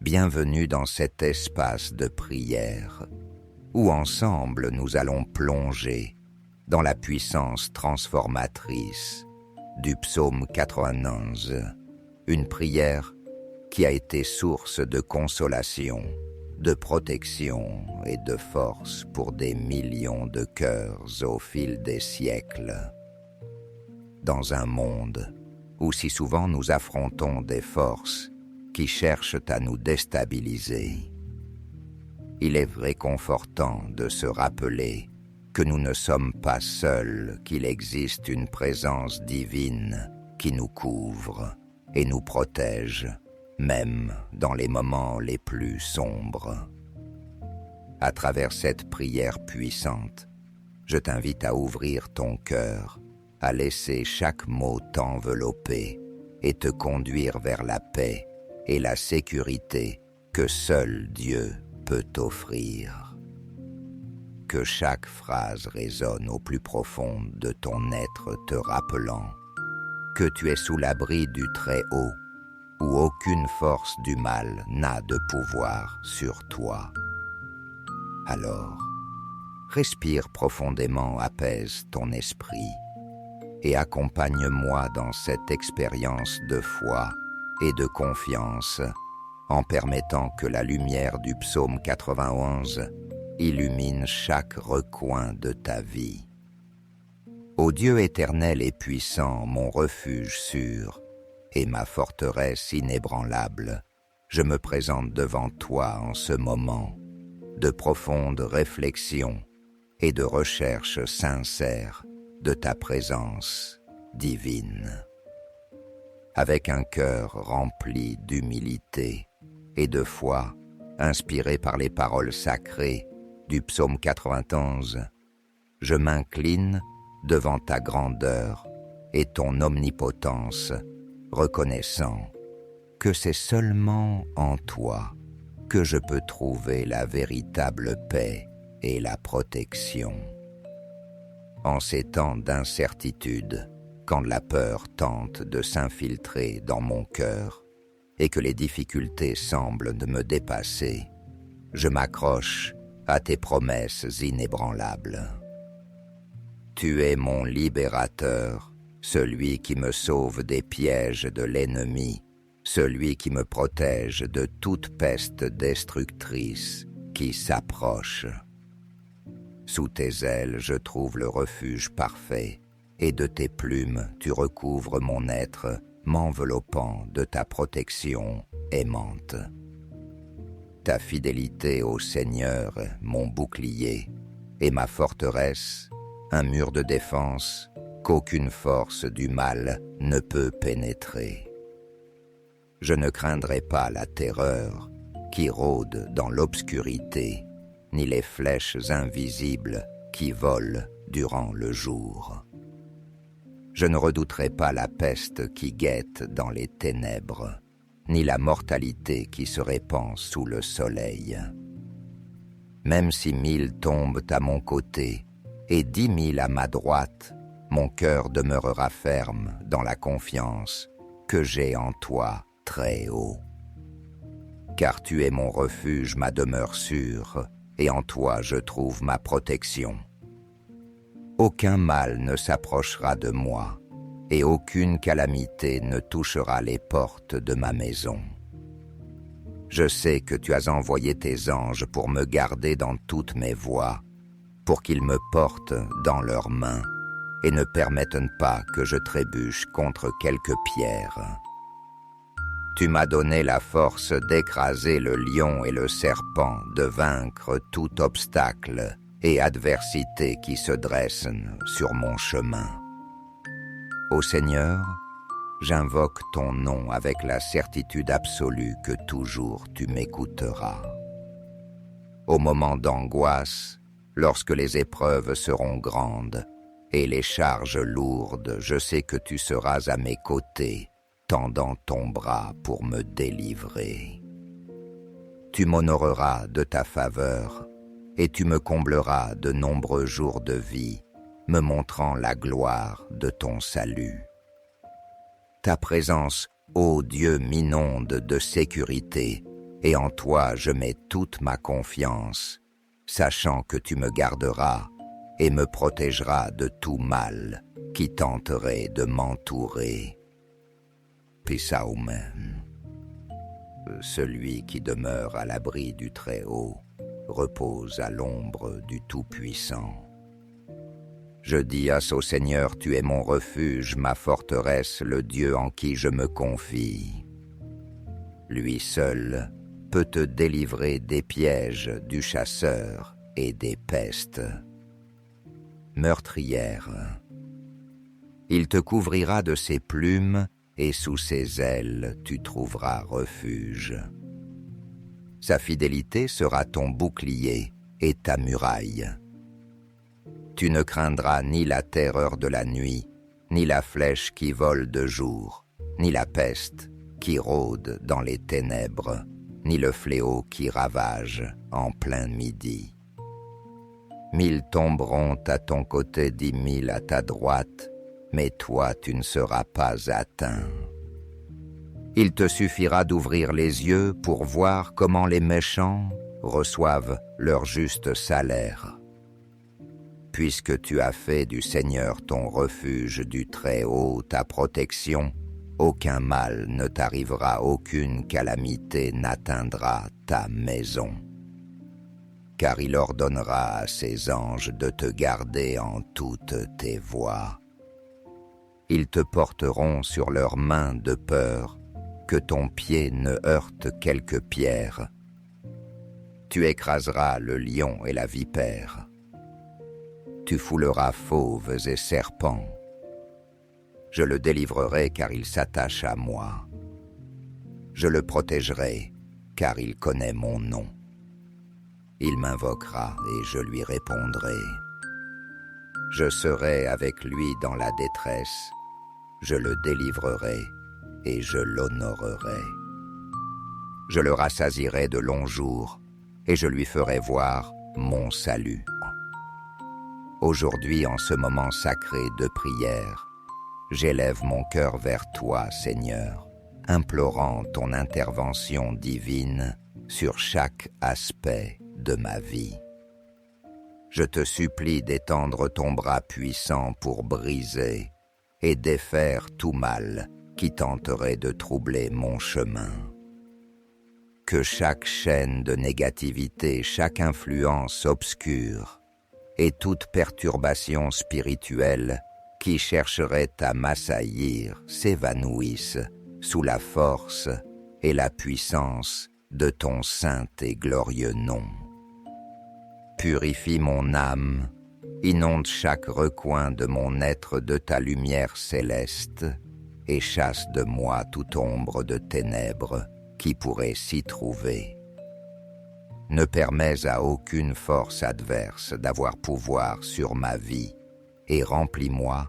Bienvenue dans cet espace de prière où ensemble nous allons plonger dans la puissance transformatrice du psaume 91, une prière qui a été source de consolation, de protection et de force pour des millions de cœurs au fil des siècles. Dans un monde où si souvent nous affrontons des forces qui cherchent à nous déstabiliser, il est réconfortant de se rappeler que nous ne sommes pas seuls, qu'il existe une présence divine qui nous couvre et nous protège, même dans les moments les plus sombres. À travers cette prière puissante, je t'invite à ouvrir ton cœur, à laisser chaque mot t'envelopper et te conduire vers la paix et la sécurité que seul Dieu peut t'offrir. Que chaque phrase résonne au plus profond de ton être, te rappelant que tu es sous l'abri du Très-Haut, où aucune force du mal n'a de pouvoir sur toi. Alors, respire profondément, apaise ton esprit et accompagne-moi dans cette expérience de foi et de confiance en permettant que la lumière du psaume 91 illumine chaque recoin de ta vie. Ô Dieu éternel et puissant, mon refuge sûr et ma forteresse inébranlable, je me présente devant toi en ce moment de profonde réflexion et de recherche sincère de ta présence divine. Avec un cœur rempli d'humilité et de foi, inspiré par les paroles sacrées du psaume 91, je m'incline devant ta grandeur et ton omnipotence, reconnaissant que c'est seulement en toi que je peux trouver la véritable paix et la protection. En ces temps d'incertitude, quand la peur tente de s'infiltrer dans mon cœur et que les difficultés semblent de me dépasser, je m'accroche à tes promesses inébranlables. Tu es mon libérateur, celui qui me sauve des pièges de l'ennemi, celui qui me protège de toute peste destructrice qui s'approche. Sous tes ailes, je trouve le refuge parfait, et de tes plumes, tu recouvres mon être, m'enveloppant de ta protection aimante. Ta fidélité au Seigneur, mon bouclier, et ma forteresse, un mur de défense qu'aucune force du mal ne peut pénétrer. Je ne craindrai pas la terreur qui rôde dans l'obscurité, ni les flèches invisibles qui volent durant le jour. Je ne redouterai pas la peste qui guette dans les ténèbres, ni la mortalité qui se répand sous le soleil. Même si 1000 tombent à mon côté et 10 000 à ma droite, mon cœur demeurera ferme dans la confiance que j'ai en toi très haut. Car tu es mon refuge, ma demeure sûre, et en toi je trouve ma protection. Aucun mal ne s'approchera de moi, et aucune calamité ne touchera les portes de ma maison. Je sais que tu as envoyé tes anges pour me garder dans toutes mes voies, pour qu'ils me portent dans leurs mains et ne permettent pas que je trébuche contre quelque pierre. Tu m'as donné la force d'écraser le lion et le serpent, de vaincre tout obstacle et adversité qui se dressent sur mon chemin. Ô Seigneur, j'invoque ton nom avec la certitude absolue que toujours tu m'écouteras. Au moment d'angoisse, lorsque les épreuves seront grandes et les charges lourdes, je sais que tu seras à mes côtés, tendant ton bras pour me délivrer. Tu m'honoreras de ta faveur et tu me combleras de nombreux jours de vie, me montrant la gloire de ton salut. Ta présence, ô Dieu, m'inonde de sécurité, et en toi je mets toute ma confiance, sachant que tu me garderas et me protégeras de tout mal qui tenterait de m'entourer. Psalmen. Celui qui demeure à l'abri du Très-Haut repose à l'ombre du Tout-Puissant. Je dis au Seigneur, tu es mon refuge, ma forteresse, le Dieu en qui je me confie. Lui seul peut te délivrer des pièges du chasseur et des pestes meurtrières. Il te couvrira de ses plumes et sous ses ailes tu trouveras refuge. Sa fidélité sera ton bouclier et ta muraille. Tu ne craindras ni la terreur de la nuit, ni la flèche qui vole de jour, ni la peste qui rôde dans les ténèbres, ni le fléau qui ravage en plein midi. 1000 tomberont à ton côté, 10 000 à ta droite, mais toi tu ne seras pas atteint. Il te suffira d'ouvrir les yeux pour voir comment les méchants reçoivent leur juste salaire. Puisque tu as fait du Seigneur ton refuge, du Très-Haut ta protection, aucun mal ne t'arrivera, aucune calamité n'atteindra ta maison. Car il ordonnera à ses anges de te garder en toutes tes voies. Ils te porteront sur leurs mains de peur que ton pied ne heurte quelque pierre. Tu écraseras le lion et la vipère. Tu fouleras fauves et serpents. Je le délivrerai car il s'attache à moi. Je le protégerai car il connaît mon nom. Il m'invoquera et je lui répondrai. Je serai avec lui dans la détresse. Je le délivrerai et je l'honorerai. Je le rassasierai de longs jours et je lui ferai voir mon salut. Aujourd'hui, en ce moment sacré de prière, j'élève mon cœur vers toi, Seigneur, implorant ton intervention divine sur chaque aspect de ma vie. Je te supplie d'étendre ton bras puissant pour briser et défaire tout mal qui tenterait de troubler mon chemin. Que chaque chaîne de négativité, chaque influence obscure et toute perturbation spirituelle qui chercherait à m'assaillir s'évanouissent sous la force et la puissance de ton saint et glorieux nom. Purifie mon âme, inonde chaque recoin de mon être de ta lumière céleste et chasse de moi toute ombre de ténèbres qui pourrait s'y trouver. Ne permets à aucune force adverse d'avoir pouvoir sur ma vie et remplis-moi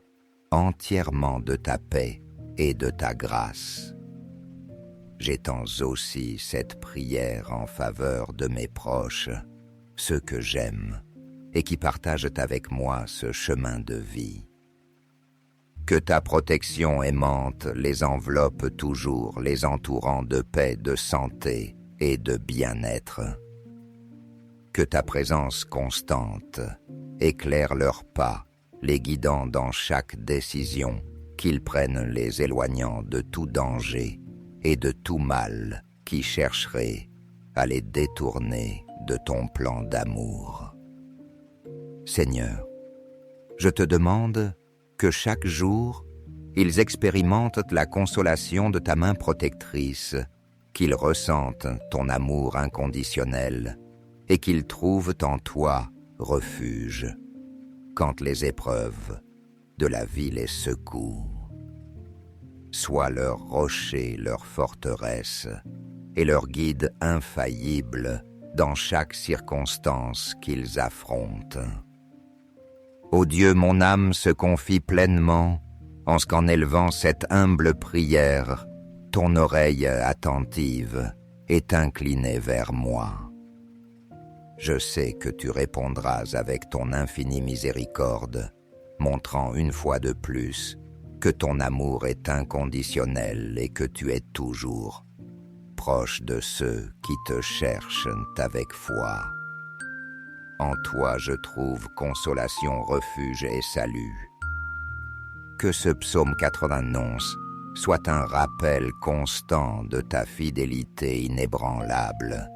entièrement de ta paix et de ta grâce. J'étends aussi cette prière en faveur de mes proches, ceux que j'aime et qui partagent avec moi ce chemin de vie. Que ta protection aimante les enveloppe toujours, les entourant de paix, de santé et de bien-être. Que ta présence constante éclaire leurs pas, les guidant dans chaque décision, qu'ils prennent les éloignant de tout danger et de tout mal qui chercherait à les détourner de ton plan d'amour. Seigneur, je te demande que chaque jour, ils expérimentent la consolation de ta main protectrice, qu'ils ressentent ton amour inconditionnel et qu'ils trouvent en toi refuge quand les épreuves de la vie les secouent. Sois leur rocher, leur forteresse et leur guide infaillible dans chaque circonstance qu'ils affrontent. Ô Dieu, mon âme se confie pleinement en ce qu'en élevant cette humble prière, ton oreille attentive est inclinée vers moi. Je sais que tu répondras avec ton infinie miséricorde, montrant une fois de plus que ton amour est inconditionnel et que tu es toujours proche de ceux qui te cherchent avec foi. En toi je trouve consolation, refuge et salut. Que ce psaume 91 soit un rappel constant de ta fidélité inébranlable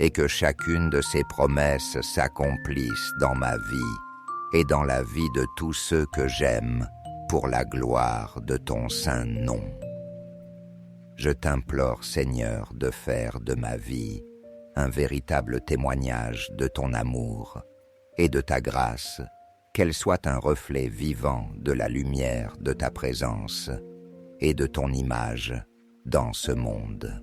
et que chacune de ces promesses s'accomplisse dans ma vie et dans la vie de tous ceux que j'aime pour la gloire de ton saint nom. Je t'implore, Seigneur, de faire de ma vie un véritable témoignage de ton amour et de ta grâce, qu'elle soit un reflet vivant de la lumière de ta présence et de ton image dans ce monde.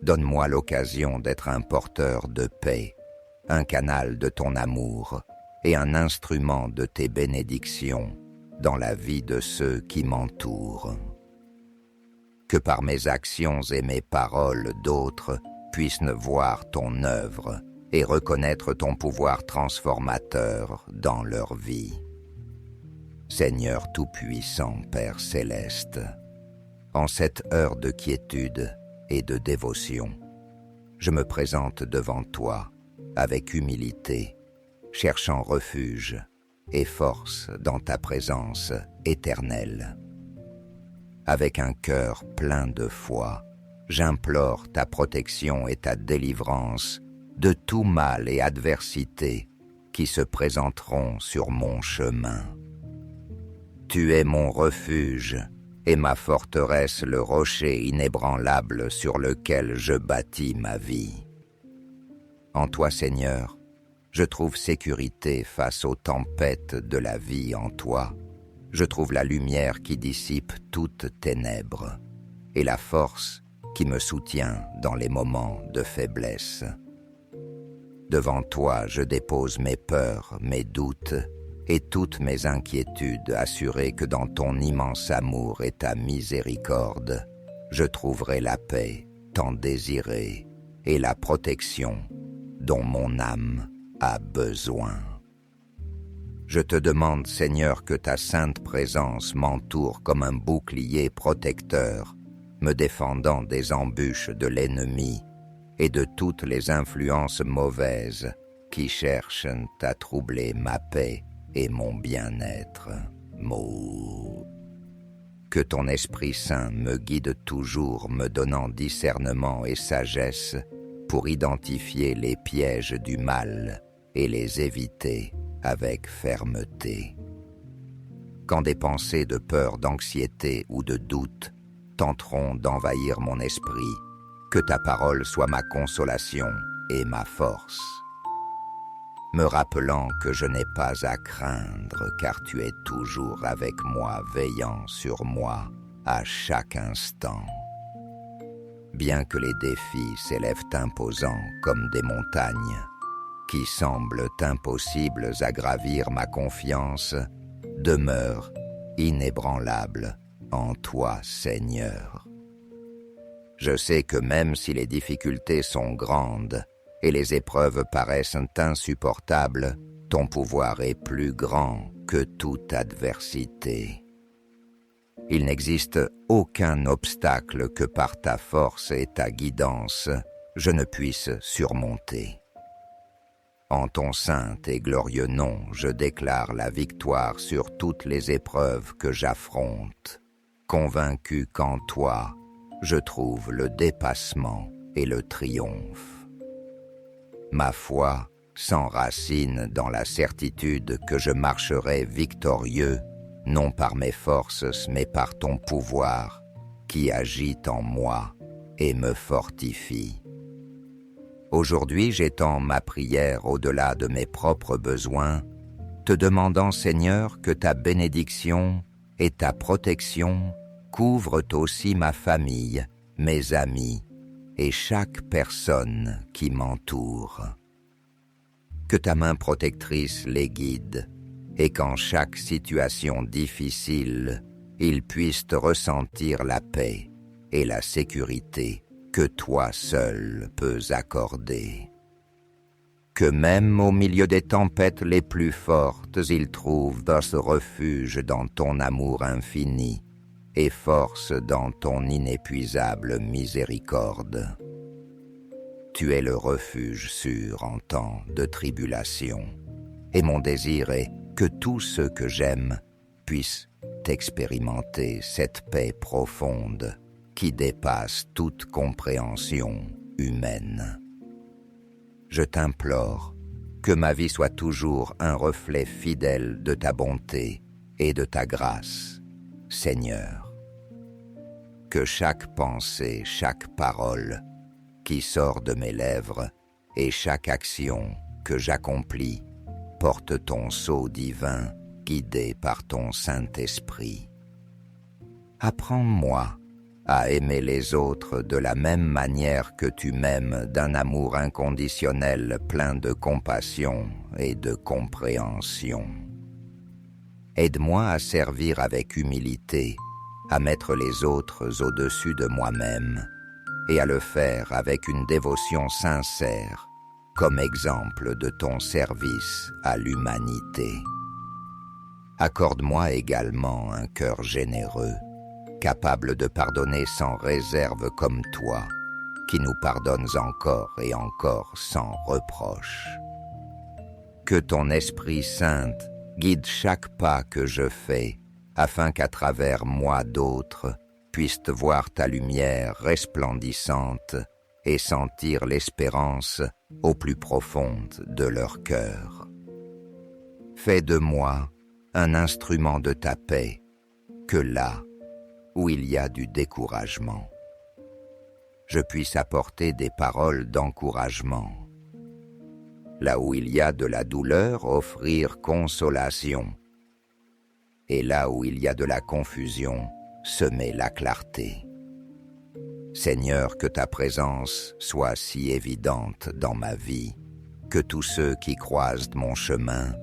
Donne-moi l'occasion d'être un porteur de paix, un canal de ton amour et un instrument de tes bénédictions dans la vie de ceux qui m'entourent. Que par mes actions et mes paroles d'autres puissent voir ton œuvre et reconnaître ton pouvoir transformateur dans leur vie. Seigneur Tout-Puissant, Père Céleste, en cette heure de quiétude et de dévotion, je me présente devant toi avec humilité, cherchant refuge et force dans ta présence éternelle. Avec un cœur plein de foi, j'implore ta protection et ta délivrance de tout mal et adversité qui se présenteront sur mon chemin. Tu es mon refuge et ma forteresse, le rocher inébranlable sur lequel je bâtis ma vie. En toi, Seigneur, je trouve sécurité face aux tempêtes de la vie. En toi, je trouve la lumière qui dissipe toutes ténèbres et la force qui me soutient dans les moments de faiblesse. Devant toi, je dépose mes peurs, mes doutes et toutes mes inquiétudes, assuré que dans ton immense amour et ta miséricorde, je trouverai la paix tant désirée et la protection dont mon âme a besoin. Je te demande, Seigneur, que ta sainte présence m'entoure comme un bouclier protecteur, me défendant des embûches de l'ennemi et de toutes les influences mauvaises qui cherchent à troubler ma paix et mon bien-être. Que ton Esprit Saint me guide toujours, me donnant discernement et sagesse pour identifier les pièges du mal et les éviter avec fermeté. Quand des pensées de peur, d'anxiété ou de doute tenteront d'envahir mon esprit, que ta parole soit ma consolation et ma force, me rappelant que je n'ai pas à craindre, car tu es toujours avec moi, veillant sur moi à chaque instant. Bien que les défis s'élèvent imposants comme des montagnes, qui semblent impossibles à gravir, ma confiance demeure inébranlable en toi, Seigneur. Je sais que même si les difficultés sont grandes et les épreuves paraissent insupportables, ton pouvoir est plus grand que toute adversité. Il n'existe aucun obstacle que par ta force et ta guidance je ne puisse surmonter. En ton saint et glorieux nom, je déclare la victoire sur toutes les épreuves que j'affronte, convaincu qu'en toi, je trouve le dépassement et le triomphe. Ma foi s'enracine dans la certitude que je marcherai victorieux, non par mes forces, mais par ton pouvoir, qui agit en moi et me fortifie. Aujourd'hui, j'étends ma prière au-delà de mes propres besoins, te demandant, Seigneur, que ta bénédiction et ta protection couvrent aussi ma famille, mes amis et chaque personne qui m'entoure. Que ta main protectrice les guide et qu'en chaque situation difficile, ils puissent ressentir la paix et la sécurité que toi seul peux accorder. Que même au milieu des tempêtes les plus fortes, ils trouvent ce refuge dans ton amour infini et force dans ton inépuisable miséricorde. Tu es le refuge sûr en temps de tribulation, et mon désir est que tous ceux que j'aime puissent expérimenter cette paix profonde qui dépasse toute compréhension humaine. Je t'implore que ma vie soit toujours un reflet fidèle de ta bonté et de ta grâce, Seigneur. Que chaque pensée, chaque parole qui sort de mes lèvres et chaque action que j'accomplis porte ton sceau divin guidé par ton Saint-Esprit. Apprends-moi à aimer les autres de la même manière que tu m'aimes d'un amour inconditionnel plein de compassion et de compréhension. Aide-moi à servir avec humilité, à mettre les autres au-dessus de moi-même et à le faire avec une dévotion sincère, comme exemple de ton service à l'humanité. Accorde-moi également un cœur généreux, capable de pardonner sans réserve comme toi, qui nous pardonnes encore et encore sans reproche. Que ton Esprit Saint guide chaque pas que je fais, afin qu'à travers moi d'autres puissent voir ta lumière resplendissante et sentir l'espérance au plus profonde de leur cœur. Fais de moi un instrument de ta paix, que là où il y a du découragement, je puisse apporter des paroles d'encouragement. Là où il y a de la douleur, offrir consolation. Et là où il y a de la confusion, semer la clarté. Seigneur, que ta présence soit si évidente dans ma vie, que tous ceux qui croisent mon chemin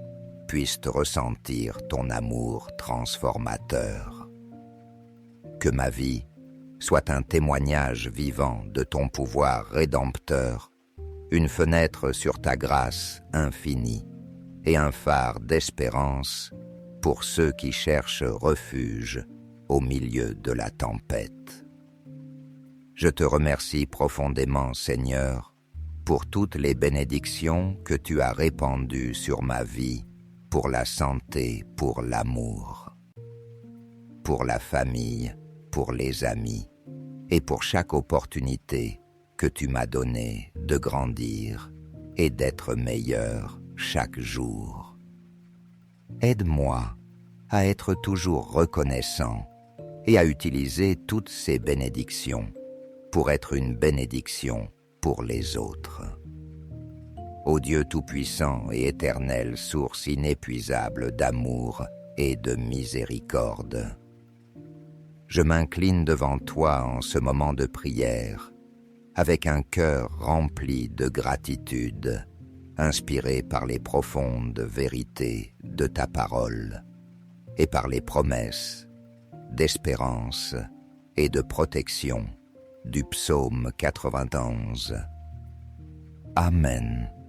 puissent ressentir ton amour transformateur. Que ma vie soit un témoignage vivant de ton pouvoir rédempteur, une fenêtre sur ta grâce infinie et un phare d'espérance pour ceux qui cherchent refuge au milieu de la tempête. Je te remercie profondément, Seigneur, pour toutes les bénédictions que tu as répandues sur ma vie, pour la santé, pour l'amour, pour la famille, pour les amis, et pour chaque opportunité que tu m'as donnée de grandir et d'être meilleur chaque jour. Aide-moi à être toujours reconnaissant et à utiliser toutes ces bénédictions pour être une bénédiction pour les autres. Ô Dieu tout-puissant et éternel, source inépuisable d'amour et de miséricorde, je m'incline devant toi en ce moment de prière, avec un cœur rempli de gratitude, inspiré par les profondes vérités de ta parole et par les promesses d'espérance et de protection du psaume 91. Amen.